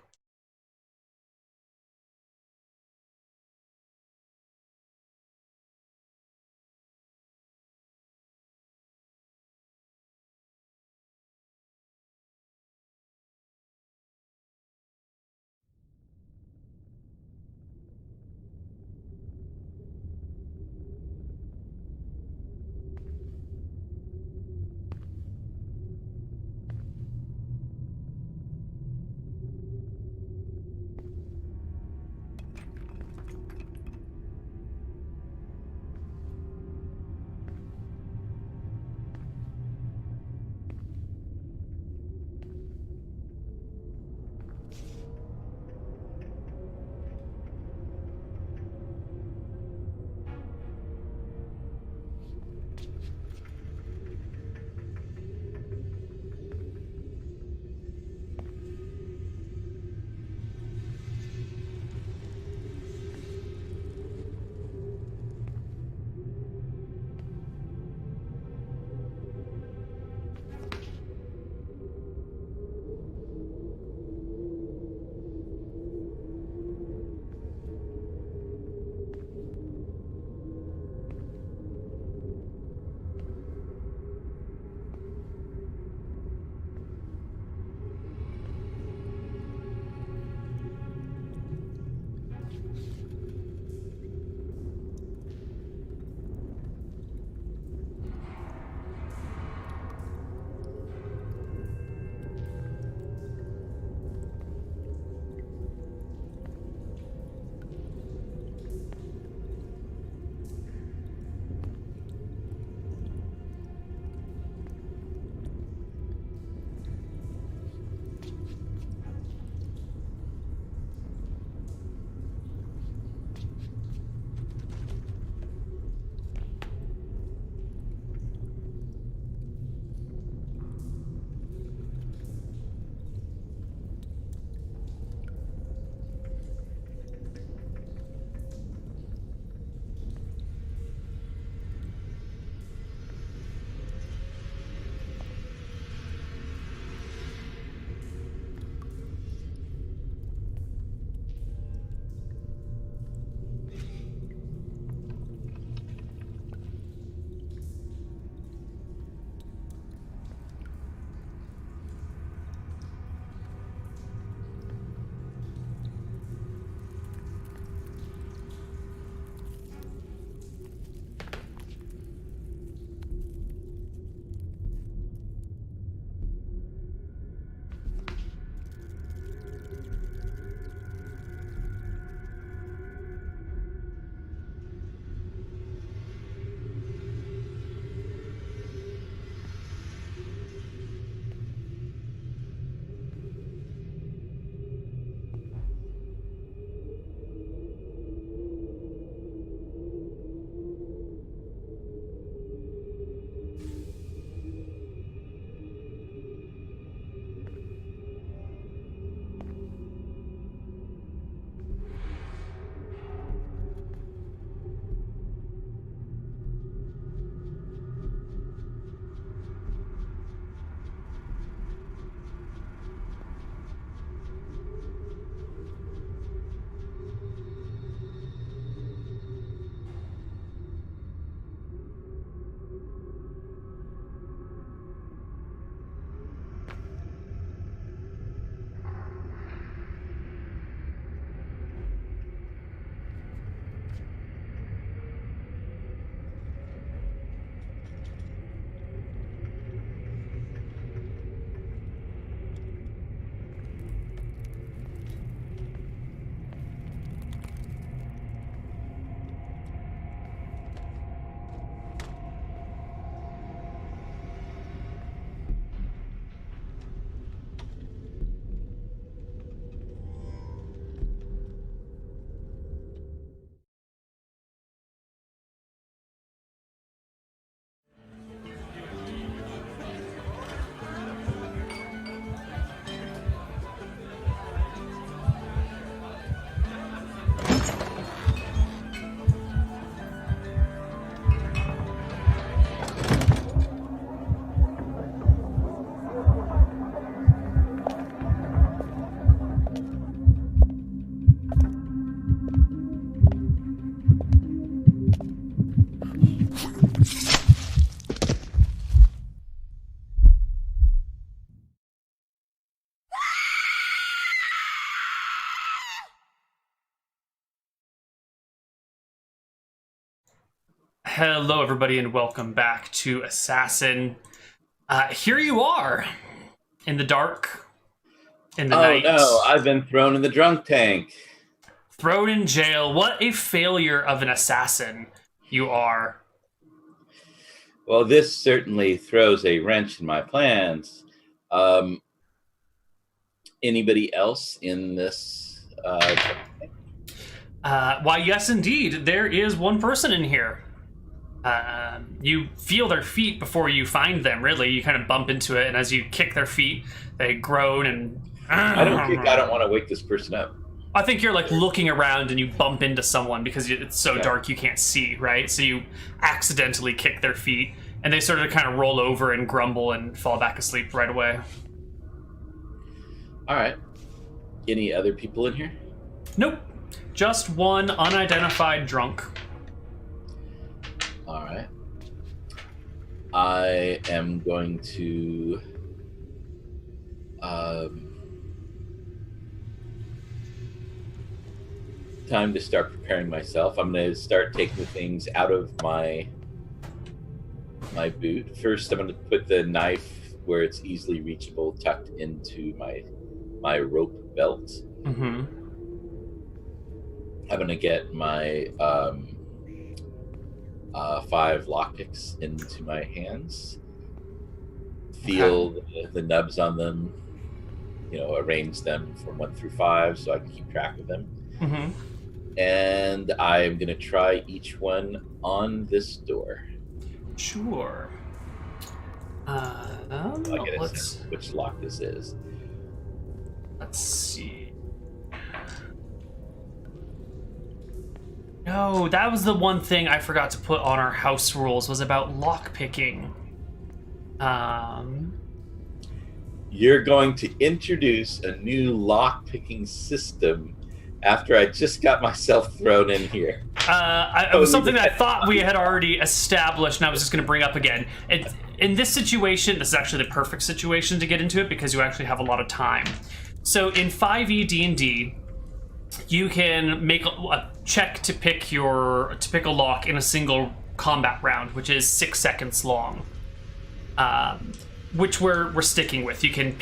Hello, everybody, and welcome back to Assassin. Here you are, in the dark, in the night. Oh no, I've been thrown in the drunk tank. Thrown in jail. What a failure of an assassin you are. Well, this certainly throws a wrench in my plans. Anybody else in this? Why, yes, indeed. There is one person in here. You feel their feet before you find them, really. You kind of bump into it, and as you kick their feet, they groan and... I don't want to wake this person up. I think you're like looking around and you bump into someone because it's so dark you can't see, right? So you accidentally kick their feet, and they sort of kind of roll over and grumble and fall back asleep right away. All right. Any other people in here? Nope. Just one unidentified drunk. All right. I am going to time to start preparing myself. I'm going to start taking things out of my boot. First, I'm going to put the knife where it's easily reachable, tucked into my rope belt. Mm-hmm. I'm going to get my 5 lockpicks into my hands. Feel the nubs on them. Arrange them from 1 through 5 so I can keep track of them. Mm-hmm. And I'm going to try each one on this door. Sure. I'll get a sense of which lock this is. Let's see. No, that was the one thing I forgot to put on our house rules, was about lock picking. You're going to introduce a new lock picking system after I just got myself thrown in here. It was something that I thought we had already established, and I was just going to bring up again. In this situation, this is actually the perfect situation to get into it because you actually have a lot of time. So in 5e D&D, you can make a check to pick a lock in a single combat round, which is 6 seconds long, which we're sticking with. You can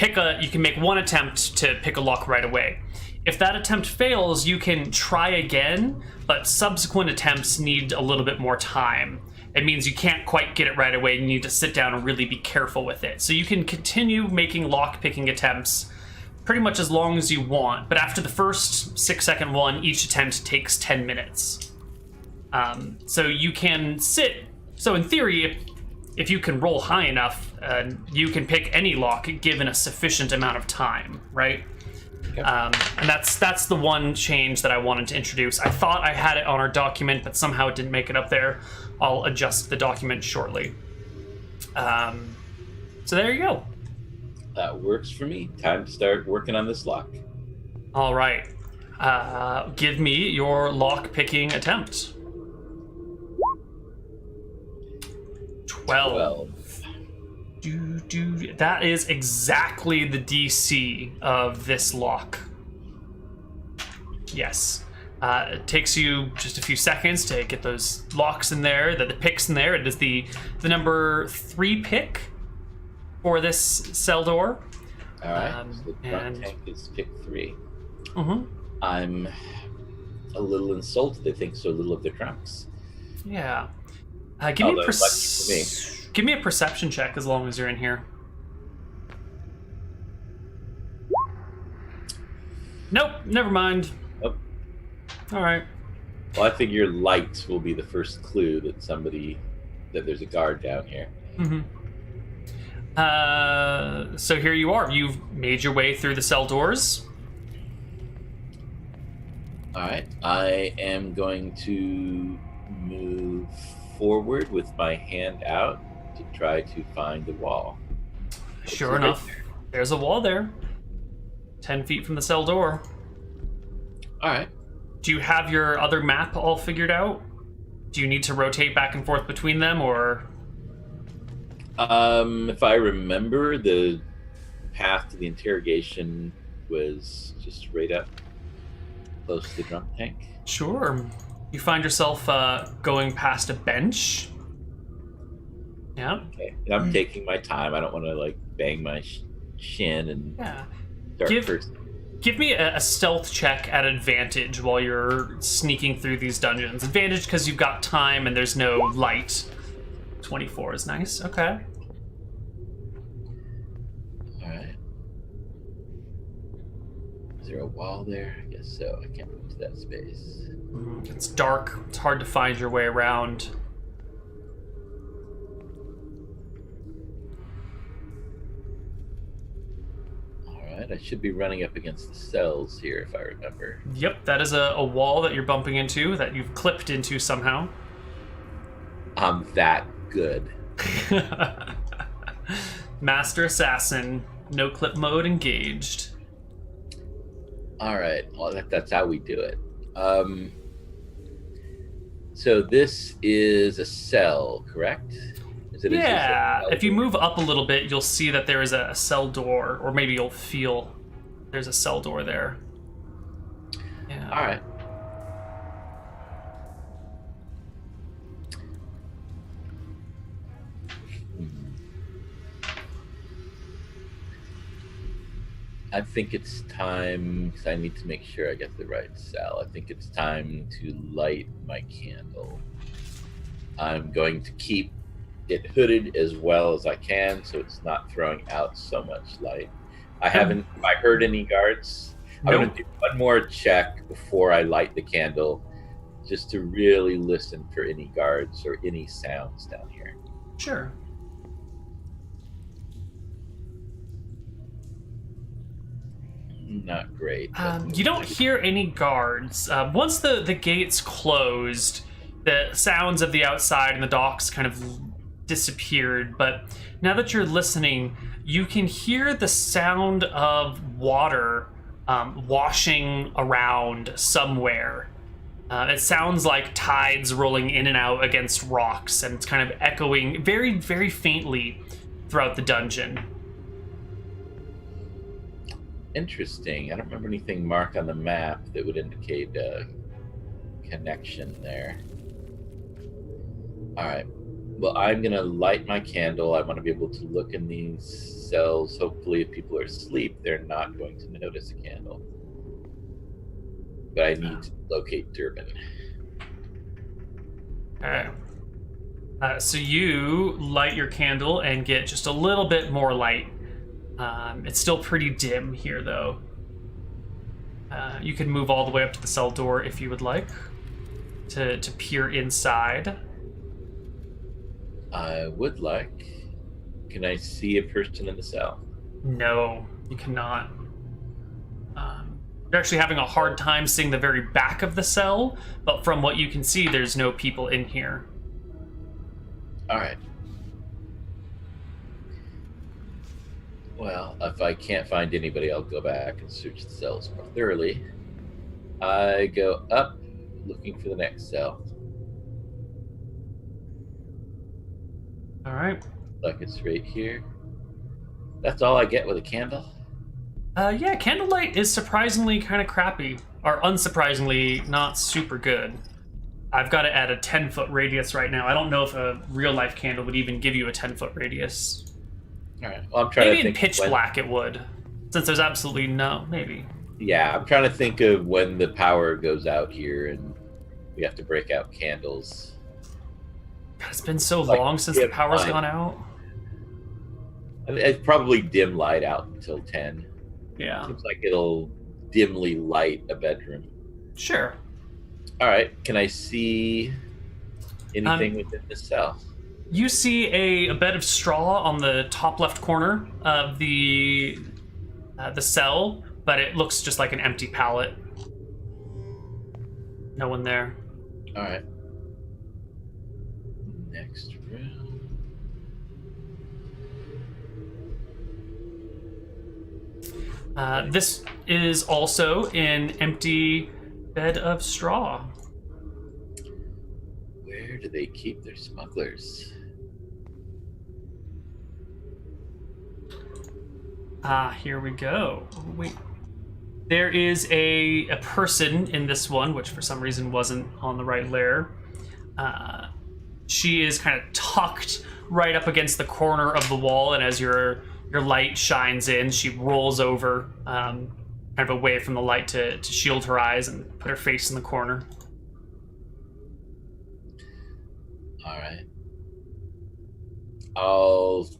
make one attempt to pick a lock right away. If that attempt fails, you can try again, but subsequent attempts need a little bit more time. It means you can't quite get it right away. You need to sit down and really be careful with it. So you can continue making lock picking attempts pretty much as long as you want, but after the first 6-second one, each attempt takes 10 minutes. So you can sit. So in theory, if you can roll high enough, you can pick any lock given a sufficient amount of time, right? Okay. And that's the one change that I wanted to introduce. I thought I had it on our document, but somehow it didn't make it up there. I'll adjust the document shortly. So there you go. That works for me. Time to start working on this lock. All right. Give me your lock picking attempt. 12. That is exactly the DC of this lock. Yes. It takes you just a few seconds to get those locks in there, the picks in there. It is the number 3 pick for this cell door. All right. So the drunk tank is pick 3. Mm-hmm. I'm a little insulted they think so little of their drunks. Yeah. Give me a perception check as long as you're in here. Nope, never mind. Nope. All right. Well, I figure light will be the first clue that there's a guard down here. Mm-hmm. So here you are. You've made your way through the cell doors. All right. I am going to move forward with my hand out to try to find the wall. Sure enough, there's a wall there. 10 feet from the cell door. All right. Do you have your other map all figured out? Do you need to rotate back and forth between them, or... If I remember, the path to the interrogation was just right up close to the drunk tank. Sure. You find yourself going past a bench. Yeah. Okay. And I'm taking my time. I don't want to like bang my shin and Yeah. start first. Give me a stealth check at advantage while you're sneaking through these dungeons. Advantage because you've got time and there's no light. 24 is nice. Okay. All right. Is there a wall there? I guess so. I can't move to that space. It's dark. It's hard to find your way around. I should be running up against the cells here if I remember. Yep, that is a wall that you're bumping into, that you've clipped into somehow. I'm that good. Master Assassin, no clip mode engaged. All right, well that's how we do it. So this is a cell, correct? Is it Yeah, if you move up a little bit, you'll see that there is a cell door, or maybe you'll feel there's a cell door there. Yeah. All right. I think it's time, because I need to make sure I get the right cell. I think it's time to light my candle. I'm going to keep it hooded as well as I can so it's not throwing out so much light. I heard any guards. Nope. I'm going to do one more check before I light the candle just to really listen for any guards or any sounds down here. Sure. Not great. You don't hear any guards. Once the gates closed, the sounds of the outside and the docks kind of disappeared, but now that you're listening, you can hear the sound of water washing around somewhere. It sounds like tides rolling in and out against rocks, and it's kind of echoing very, very faintly throughout the dungeon. Interesting. I don't remember anything marked on the map that would indicate a connection there. All right. Well, I'm going to light my candle. I want to be able to look in these cells. Hopefully, if people are asleep, they're not going to notice a candle. But I need to locate Durbin. Okay. So you light your candle and get just a little bit more light. It's still pretty dim here, though. You can move all the way up to the cell door if you would like to peer inside. I would like. Can I see a person in the cell? No, you cannot. You're actually having a hard time seeing the very back of the cell, but from what you can see, there's no people in here. All right. Well, if I can't find anybody, I'll go back and search the cells more thoroughly. I go up, looking for the next cell. All right. Like it's right here. That's all I get with a candle? Yeah, candlelight is surprisingly kind of crappy, or unsurprisingly not super good. I've got it at a 10-foot radius right now. I don't know if a real-life candle would even give you a 10-foot radius. All right. Well, I'm trying maybe to think in pitch black it would, since there's absolutely no, maybe. Yeah, I'm trying to think of when the power goes out here and we have to break out candles. God, it's been so long since the power's gone out. I mean, it's probably dim light out until 10. Yeah. Seems like it'll dimly light a bedroom. Sure. All right. Can I see anything within the cell? You see a bed of straw on the top left corner of the cell, but it looks just like an empty pallet. No one there. All right. Next room. This is also an empty bed of straw. Where do they keep their smugglers? Here we go. Wait. There is a person in this one, which for some reason wasn't on the right layer. She is kind of tucked right up against the corner of the wall, and as your light shines in, she rolls over, kind of away from the light to shield her eyes and put her face in the corner. All right. I'll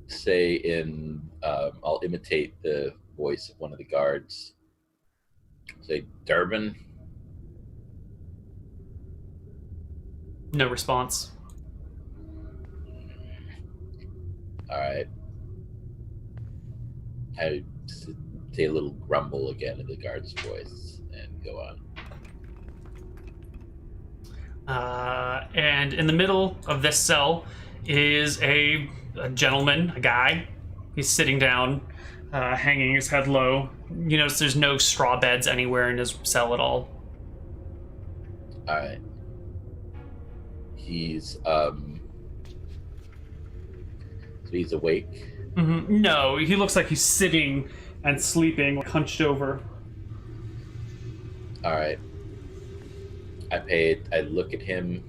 say I'll imitate the voice of one of the guards. Say, Durbin. No response. All right. I say a little grumble again in the guard's voice and go on. And in the middle of this cell is a gentleman, a guy. He's sitting down, hanging his head low. You notice there's no straw beds anywhere in his cell at all. All right. He's he's awake. Mm-hmm. No, he looks like he's sitting and sleeping, hunched over. All right. I look at him.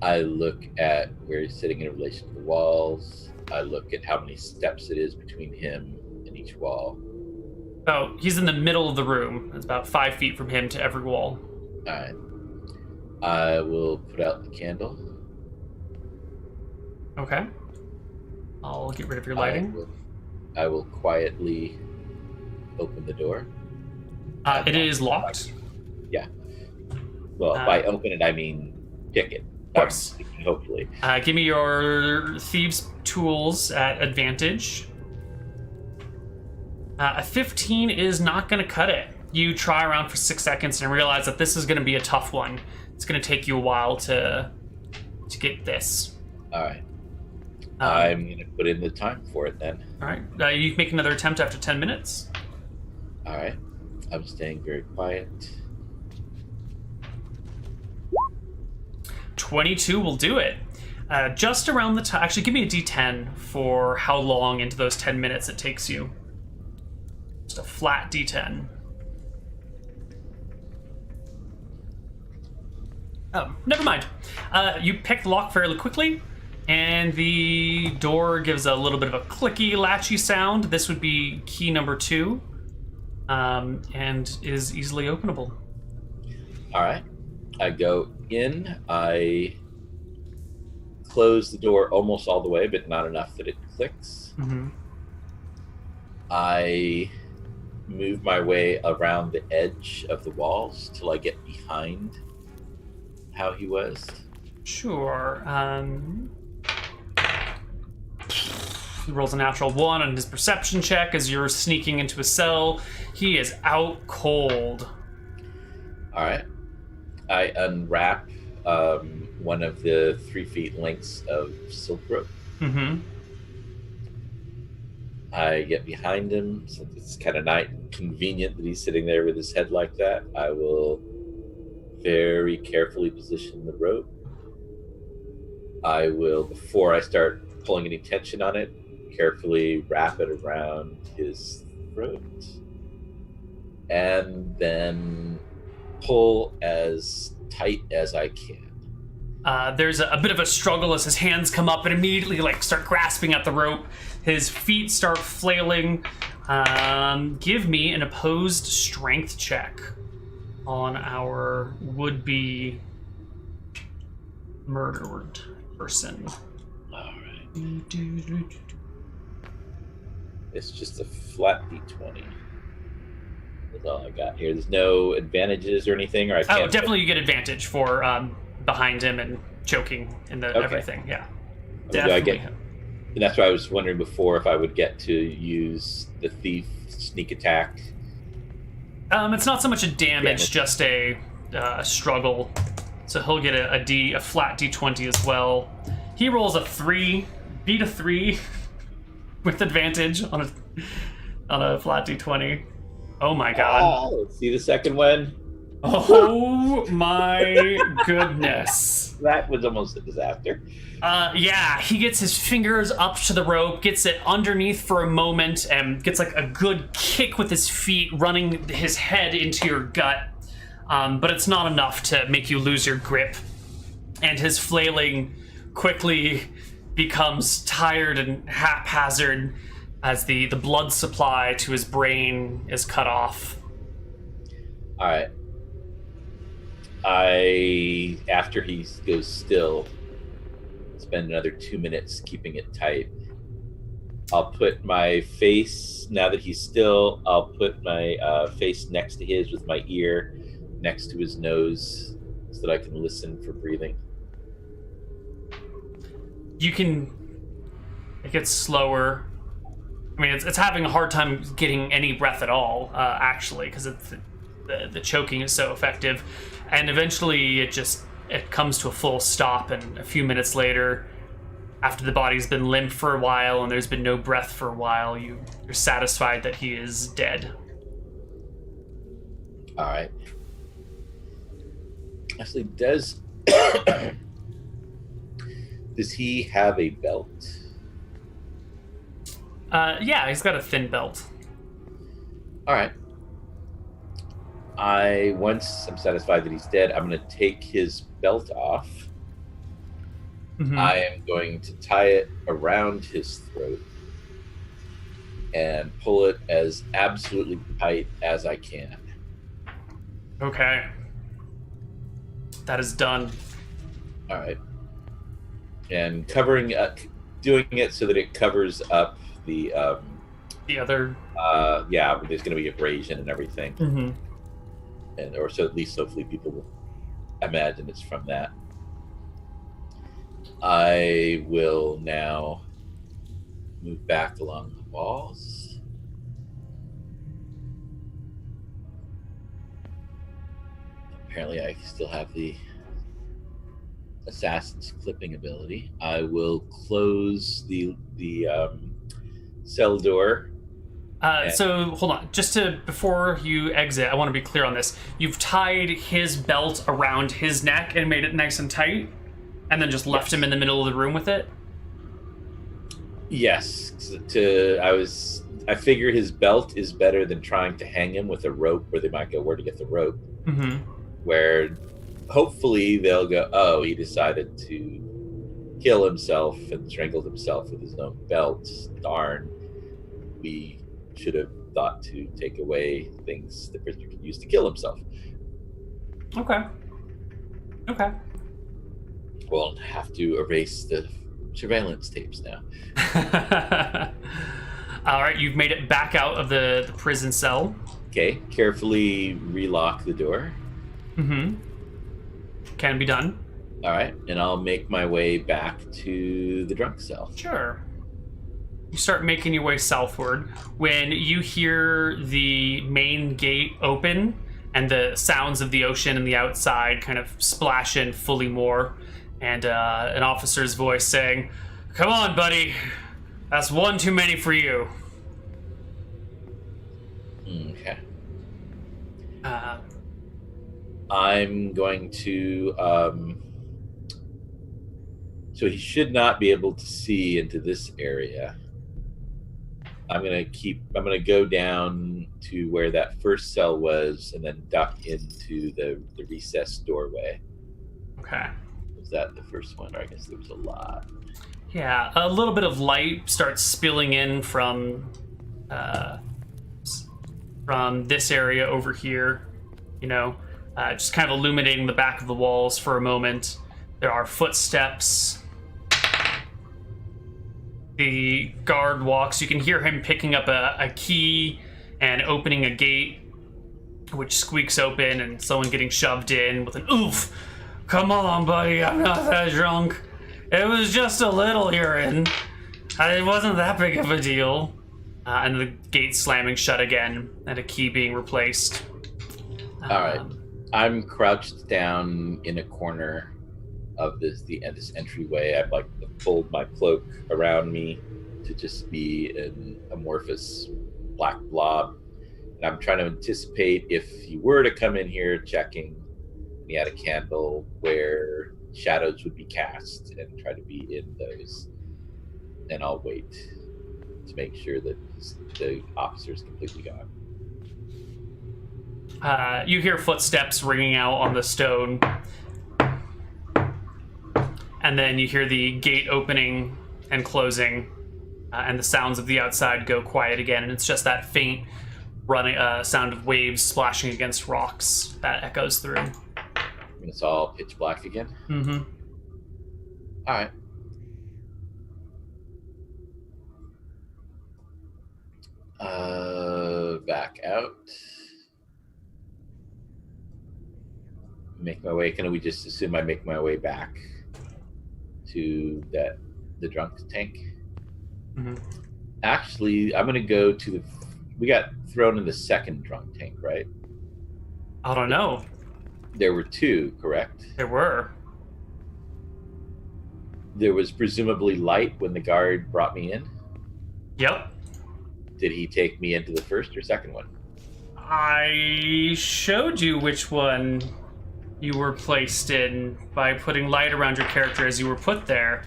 I look at where he's sitting in relation to the walls. I look at how many steps it is between him and each wall. Oh, he's in the middle of the room. It's about 5 feet from him to every wall. All right. I will put out the candle. Okay. I'll get rid of your lighting. I will quietly open the door. It is locked. Yeah. Well, by open it, I mean pick it. Of course. Hopefully. Give me your thieves' tools at advantage. A 15 is not going to cut it. You try around for 6 seconds and realize that this is going to be a tough one. It's going to take you a while to get this. All right. I'm going to put in the time for it then. All right. You can make another attempt after 10 minutes. All right. I'm staying very quiet. 22 will do it. Just around the time... Actually, give me a d10 for how long into those 10 minutes it takes you. Just a flat d10. Oh, never mind. You pick the lock fairly quickly, and the door gives a little bit of a clicky, latchy sound. This would be key number 2, and is easily openable. All right. I go in. I close the door almost all the way, but not enough that it clicks. Mm-hmm. I move my way around the edge of the walls till I get behind how he was. Sure. He rolls a natural 1 on his perception check as you're sneaking into a cell. He is out cold. All right. I unwrap one of the 3 feet lengths of silk rope. Mm-hmm. I get behind him, since it's kind of convenient that he's sitting there with his head like that. I will very carefully position the rope. I will, before I start pulling any tension on it, carefully wrap it around his throat. And then pull as tight as I can. There's a bit of a struggle as his hands come up and immediately start grasping at the rope. His feet start flailing. Give me an opposed strength check on our would-be murdered person. All right. It's just a flat d20. That's all I got here. There's no advantages or anything, or I can't. Oh, definitely you get advantage for behind him and choking in the everything. Yeah, definitely. And that's why I was wondering before if I would get to use the thief sneak attack. It's not so much a damage, just a struggle. So he'll get a flat d20 as well. He rolls a 3, beat a 3 with advantage on a flat d20. Oh my god! Oh, let's see the second one. Oh my goodness. That was almost a disaster. Yeah, he gets his fingers up to the rope, gets it underneath for a moment, and gets like a good kick with his feet, running his head into your gut. But it's not enough to make you lose your grip. And his flailing quickly becomes tired and haphazard as the blood supply to his brain is cut off. All right. After he goes still, spend another 2 minutes keeping it tight. I'll put my face, now that he's still, I'll put my face next to his with my ear next to his nose so that I can listen for breathing. It gets slower. I mean, it's having a hard time getting any breath at all, actually, because the choking is so effective. And eventually it comes to a full stop, and a few minutes later, after the body's been limp for a while and there's been no breath for a while, you're satisfied that he is dead. All right. Actually, does he have a belt? Yeah, he's got a thin belt. All right. Once I'm satisfied that he's dead, I'm going to take his belt off. Mm-hmm. I am going to tie it around his throat and pull it as absolutely tight as I can. Okay. That is done. All right. And doing it so that it covers up the other. Yeah, there's going to be abrasion and everything. Mm-hmm. Or so at least hopefully people will imagine it's from that. I will now move back along the walls. Apparently I still have the assassin's clipping ability. I will close the cell door. So hold on, before you exit, I want to be clear on this. You've tied his belt around his neck and made it nice and tight, and then just left him in the middle of the room with it? Yes. I figure his belt is better than trying to hang him with a rope where they might go, where to get the rope? Mm-hmm. Where hopefully they'll go, oh, he decided to kill himself and strangled himself with his own belt. Darn. We should have thought to take away things the prisoner could use to kill himself. Okay. We'll have to erase the surveillance tapes now. All right, you've made it back out of the prison cell. Okay, carefully relock the door. Mm-hmm. Can be done. All right, and I'll make my way back to the drunk cell. Sure. You start making your way southward when you hear the main gate open and the sounds of the ocean and the outside kind of splash in fully more, and an officer's voice saying, "Come on, buddy. That's one too many for you." Okay. I'm going to... so he should not be able to see into this area. I'm gonna go down to where that first cell was and then duck into the recessed doorway. Okay. Was that the first one? Or I guess there was a lot. Yeah, a little bit of light starts spilling in from this area over here, just kind of illuminating the back of the walls for a moment. There are footsteps. The guard walks. You can hear him picking up a key and opening a gate, which squeaks open, and someone getting shoved in with an oof. "Come on, buddy, I'm not that drunk. It was just a little urine. It wasn't that big of a deal." And the gate slamming shut again, and a key being replaced. All right. I'm crouched down in a corner of this entryway. I've pulled my cloak around me to just be an amorphous black blob, And I'm trying to anticipate if he were to come in here checking, and he had a candle, where shadows would be cast, and try to be in those. And I'll wait to make sure that the officer is completely gone. You hear footsteps ringing out on the stone, and then you hear the gate opening and closing, and the sounds of the outside go quiet again, and it's just that faint running sound of waves splashing against rocks that echoes through. And it's all pitch black again. Mm-hmm. All right. Back out. Make my way. Can we just assume I make my way back to the drunk tank? Mm-hmm. Actually, I'm gonna go to the. We got thrown in the second drunk tank, right? I don't know. There were two, correct? There were. There was presumably light when the guard brought me in. Yep. Did he take me into the first or second one? I showed you which one you were placed in by putting light around your character as you were put there.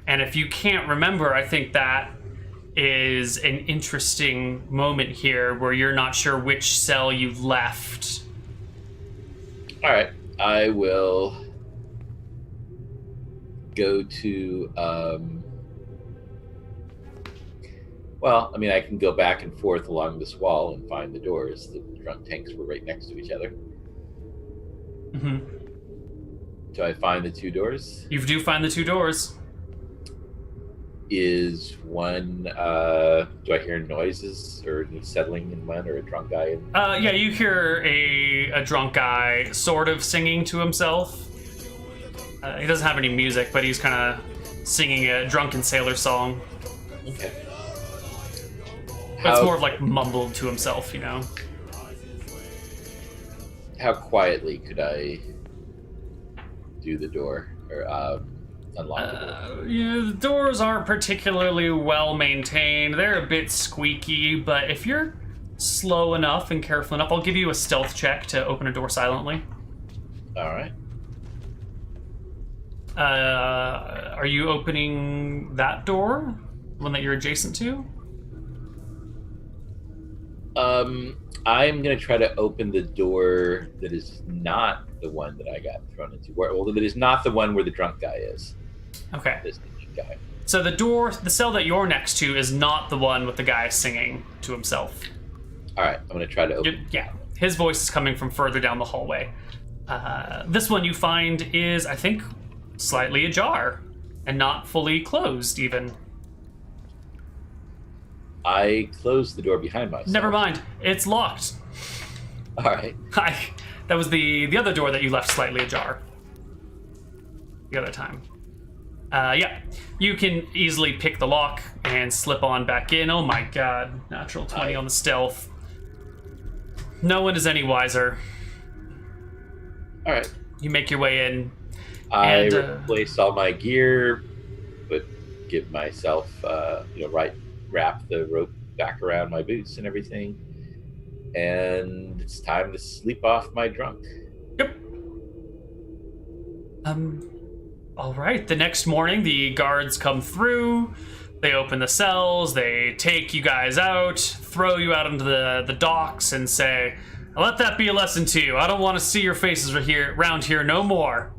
And if you can't remember, I think that is an interesting moment here where you're not sure which cell you left. All right, I will go to. Well, I mean, I can go back and forth along this wall and find the doors. The drunk tanks were right next to each other. Mm-hmm. Do I find the two doors? You do find the two doors. Is one, do I hear noises or any settling in one, or a drunk guy in? Yeah, you hear a drunk guy sort of singing to himself. He doesn't have any music, but he's kind of singing a drunken sailor song. Okay. But it's more of like mumbled to himself, you know? How quietly could I do the door, or unlock the door? Yeah, the doors aren't particularly well maintained. They're a bit squeaky, but if you're slow enough and careful enough, I'll give you a stealth check to open a door silently. All right. Are you opening that door? One that you're adjacent to? I'm going to try to open the door that is not the one that I got thrown into. Well, that is not the one where the drunk guy is. Okay. This guy. So the cell that you're next to is not the one with the guy singing to himself. All right, I'm going to try to open. Yeah, his voice is coming from further down the hallway. This one you find is, I think, slightly ajar and not fully closed even. I closed the door behind myself. Never mind, it's locked. All right. That was the other door that you left slightly ajar. The other time. Yeah, you can easily pick the lock and slip on back in. Oh my god, natural 20 on the stealth. No one is any wiser. All right. You make your way in. I replace all my gear, but give myself, wrap the rope back around my boots and everything. And it's time to sleep off my drunk. Yep. All right. The next morning, the guards come through. They open the cells. They take you guys out, throw you out into the docks, and say, "Let that be a lesson to you. I don't want to see your faces around here no more."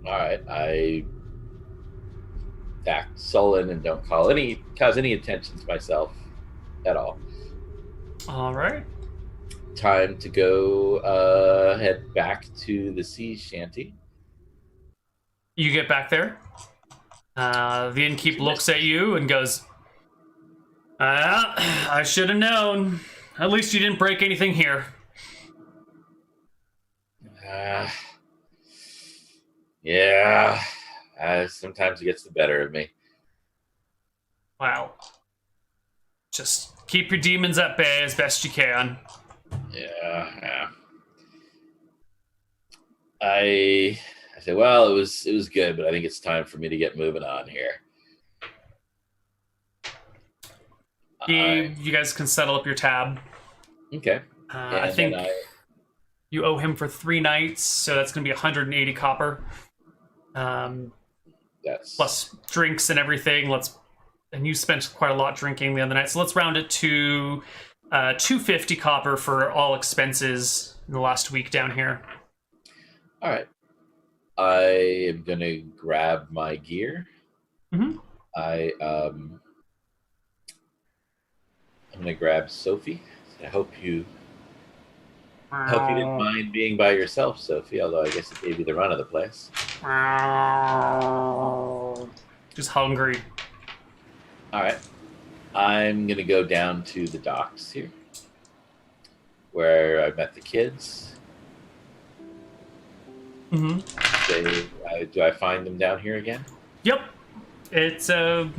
All right. I act sullen and don't cause any attention to myself at all. All right. Time to go head back to the sea shanty. You get back there. The innkeep looks at you and goes, I should have known. At least you didn't break anything here. Yeah. Sometimes it gets the better of me. Wow. Just keep your demons at bay as best you can. Yeah. I said, well, it was good, but I think it's time for me to get moving on here. You guys can settle up your tab. Okay. I And think then you owe him for 3 nights, so that's going to be 180 copper. Yes. Plus drinks and everything. And you spent quite a lot drinking the other night, so let's round it to 250 copper for all expenses in the last week down here. All right. I am gonna grab my gear. Mm-hmm. I'm gonna grab Sophie. I hope you didn't mind being by yourself, Sophie. Although I guess it gave you the run of the place. Just hungry. All right. I'm gonna go down to the docks here, where I met the kids. Mm-hmm. Do I find them down here again? Yep. It's I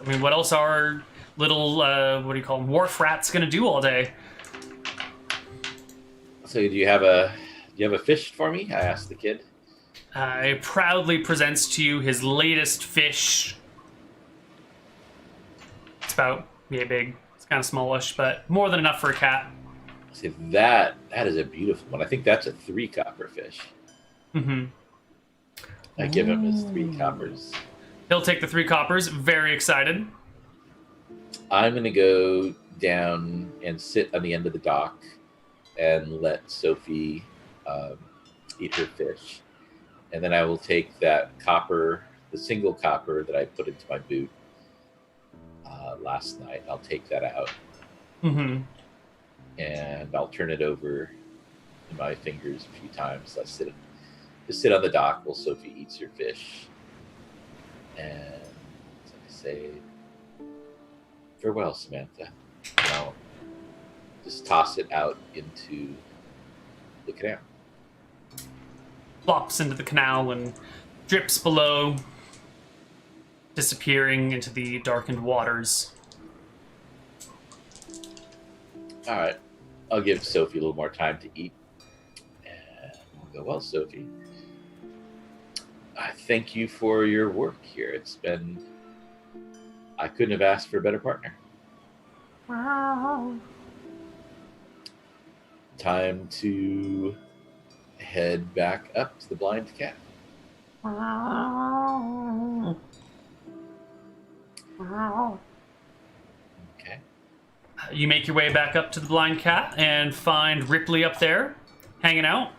mean, what else are little what do you call them, wharf rats gonna do all day? So do you have a fish for me? I asked the kid. He proudly presents to you his latest fish. It's about yay big. It's kind of smallish, but more than enough for a cat. See, that is a beautiful one. I think that's a 3 copper fish. Mm-hmm. I give him his 3 coppers. He'll take the 3 coppers, very excited. I'm going to go down and sit on the end of the dock and let Sophie eat her fish. And then I will take that copper, the single copper that I put into my boot last night. I'll take that out. Mm-hmm. And I'll turn it over in my fingers a few times. I'll sit on the dock while Sophie eats her fish. And I say, farewell, Samantha. And I'll just toss it out into the canal. Flops into the canal and drips below, disappearing into the darkened waters. All right. I'll give Sophie a little more time to eat. And we'll go, well, Sophie, I thank you for your work here. I couldn't have asked for a better partner. Wow. Time to head back up to the Blind Cat. Wow. Wow. Okay. You make your way back up to the Blind Cat and find Ripley up there, hanging out.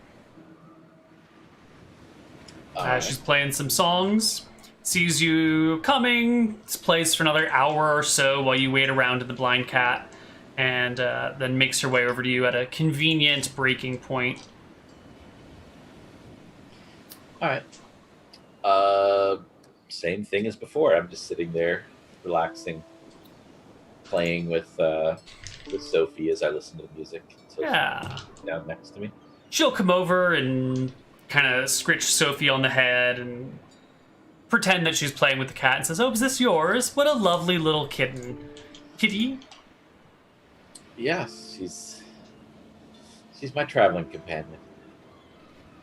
She's playing some songs, sees you coming, plays for another hour or so while you wait around in the Blind Cat, and then makes her way over to you at a convenient breaking point. All right. Same thing as before. I'm just sitting there, relaxing, playing with Sophie as I listen to the music. So Yeah. she's down next to me. She'll come over and kind of scritch Sophie on the head and pretend that she's playing with the cat and says, "Oh, is this yours? What a lovely little kitten. Kitty?" Yes, she's my traveling companion.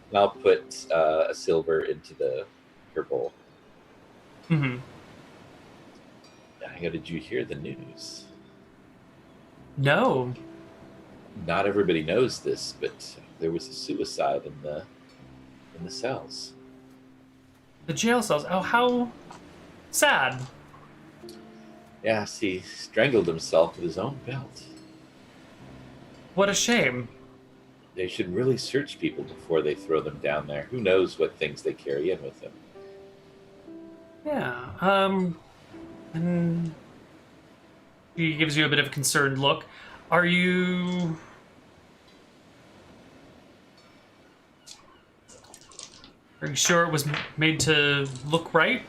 And I'll put a silver into her bowl. Mm-hmm. Did you hear the news? No. Not everybody knows this, but there was a suicide in the cells. The jail cells. Oh, how sad. Yes, he strangled himself with his own belt. What a shame. They should really search people before they throw them down there. Who knows what things they carry in with them. Yeah. And he gives you a bit of a concerned look. Are you sure it was made to look right?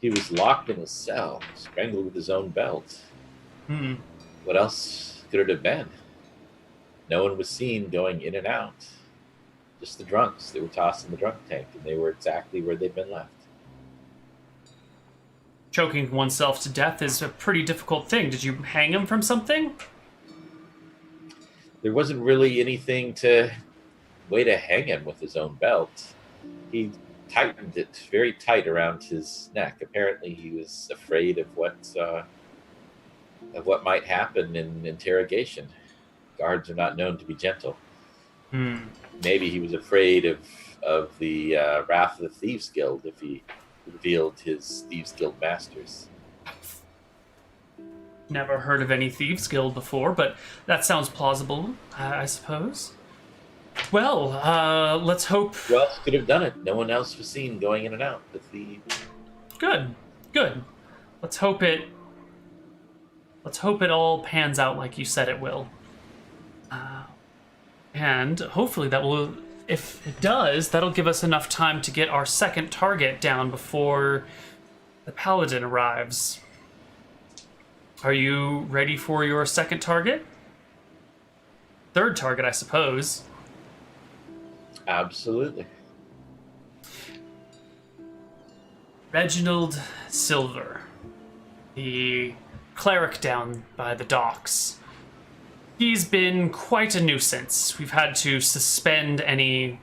He was locked in a cell, strangled with his own belt. Hmm. What else could it have been? No one was seen going in and out. Just the drunks. They were tossed in the drunk tank, and they were exactly where they'd been left. Choking oneself to death is a pretty difficult thing. Did you hang him from something? There wasn't really anything way to hang him with his own belt. He tightened it very tight around his neck. Apparently, he was afraid of what might happen in interrogation. Guards are not known to be gentle. Hmm. Maybe he was afraid of the wrath of the Thieves Guild if he revealed his Thieves Guild masters. Never heard of any Thieves Guild before, but that sounds plausible, I suppose. Well, let's hope... Who else could have done it? No one else was seen going in and out with the... Good. Let's hope it all pans out like you said it will. And hopefully that will... If it does, that'll give us enough time to get our second target down before the Paladin arrives. Are you ready for your second target? Third target, I suppose. Absolutely. Reginald Silver, the cleric down by the docks. He's been quite a nuisance. We've had to suspend any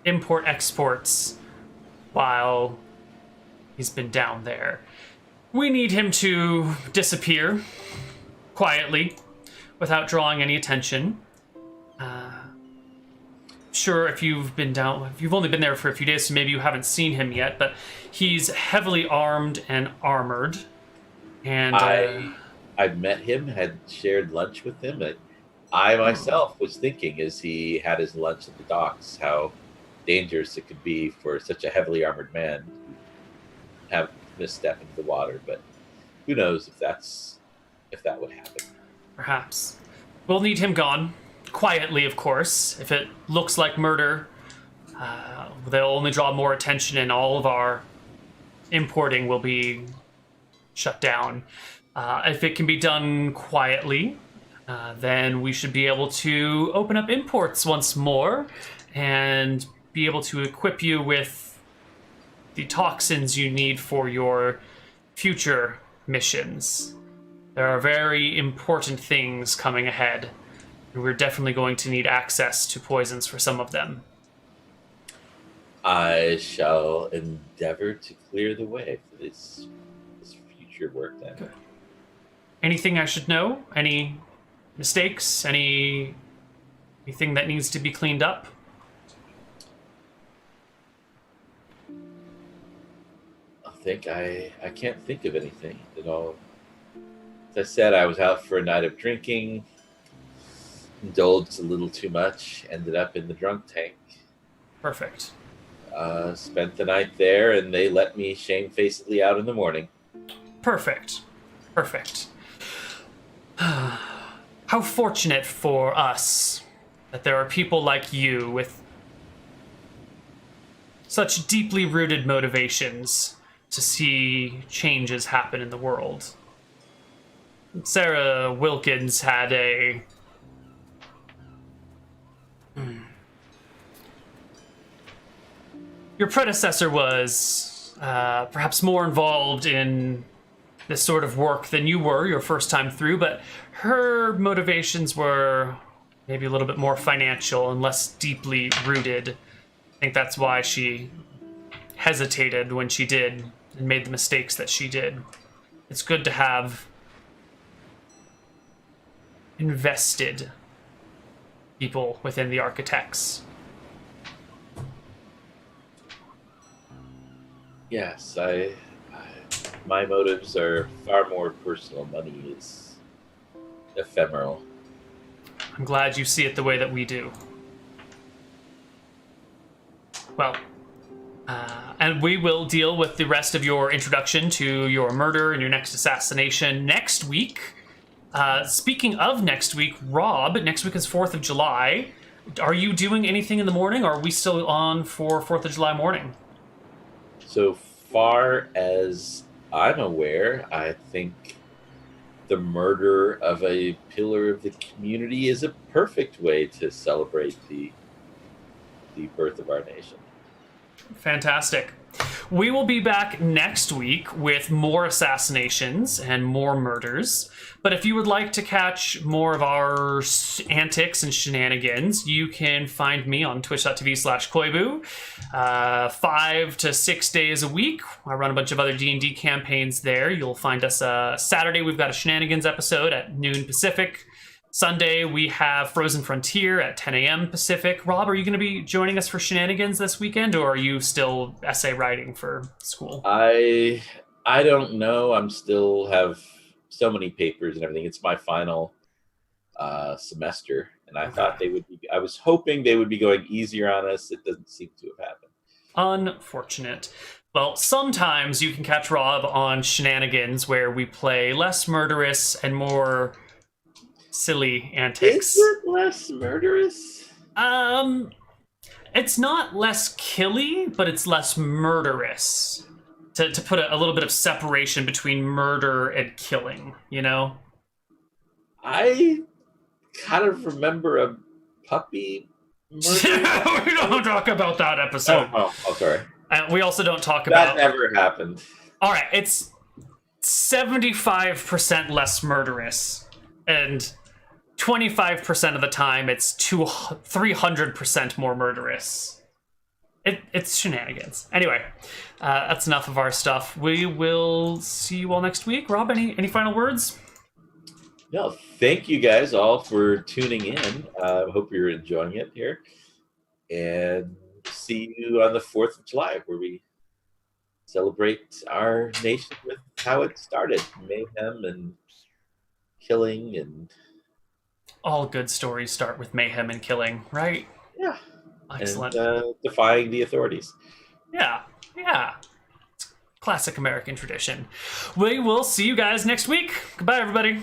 import-exports while he's been down there. We need him to disappear quietly without drawing any attention. Sure, if you've only been there for a few days, so maybe you haven't seen him yet, but he's heavily armed and armored. And I've met him, had shared lunch with him. I myself was thinking as he had his lunch at the docks how dangerous it could be for such a heavily armored man to have misstep into the water, but who knows if that would happen. Perhaps. We'll need him gone. Quietly, of course. If it looks like murder, they'll only draw more attention and all of our importing will be shut down. If it can be done quietly, then we should be able to open up imports once more and be able to equip you with the toxins you need for your future missions. There are very important things coming ahead. We're definitely going to need access to poisons for some of them. I shall endeavor to clear the way for this future work then. Good. Anything I should know? Any mistakes? Anything that needs to be cleaned up? I can't think of anything at all. As I said, I was out for a night of drinking, indulged a little too much, ended up in the drunk tank. Perfect. Spent the night there, and they let me shamefacedly out in the morning. Perfect. How fortunate for us that there are people like you with such deeply rooted motivations to see changes happen in the world. Sarah Wilkins had Your predecessor was perhaps more involved in this sort of work than you were your first time through, but her motivations were maybe a little bit more financial and less deeply rooted. I think that's why she hesitated when she did and made the mistakes that she did. It's good to have invested people within the Architects. Yes, my motives are far more personal. Money is ephemeral. I'm glad you see it the way that we do. Well, and we will deal with the rest of your introduction to your murder and your next assassination next week. Speaking of next week, Rob, next week is 4th of July. Are you doing anything in the morning, or are we still on for 4th of July morning? So far as I'm aware, I think the murder of a pillar of the community is a perfect way to celebrate the birth of our nation. Fantastic. We will be back next week with more assassinations and more murders. But if you would like to catch more of our antics and shenanigans, you can find me on twitch.tv/Koibu 5 to 6 days a week. I run a bunch of other D&D campaigns there. You'll find us Saturday, we've got a shenanigans episode at noon Pacific. Sunday, we have Frozen Frontier at 10 a.m. Pacific. Rob, are you going to be joining us for shenanigans this weekend, or are you still essay writing for school? I don't know. I'm still have so many papers and everything. It's my final semester, and I thought they would be. I was hoping they would be going easier on us. It doesn't seem to have happened. Unfortunate. Well, sometimes you can catch Rob on shenanigans where we play less murderous and more silly antics. Is it less murderous? It's not less killy, but it's less murderous. To put a little bit of separation between murder and killing, you know? I kind of remember a puppy murder. We don't talk about that episode. Oh, sorry. We also don't talk That about... never happened. All right, it's 75% less murderous, and 25% of the time it's 300% more murderous. It's shenanigans. Anyway, that's enough of our stuff. We will see you all next week. Rob, any final words? No, thank you guys all for tuning in. Hope you're enjoying it here. And see you on the 4th of July, where we celebrate our nation with how it started. Mayhem and killing and... All good stories start with mayhem and killing, right? Yeah. Excellent. And defying the authorities. Yeah. It's classic American tradition. We will see you guys next week. Goodbye, everybody.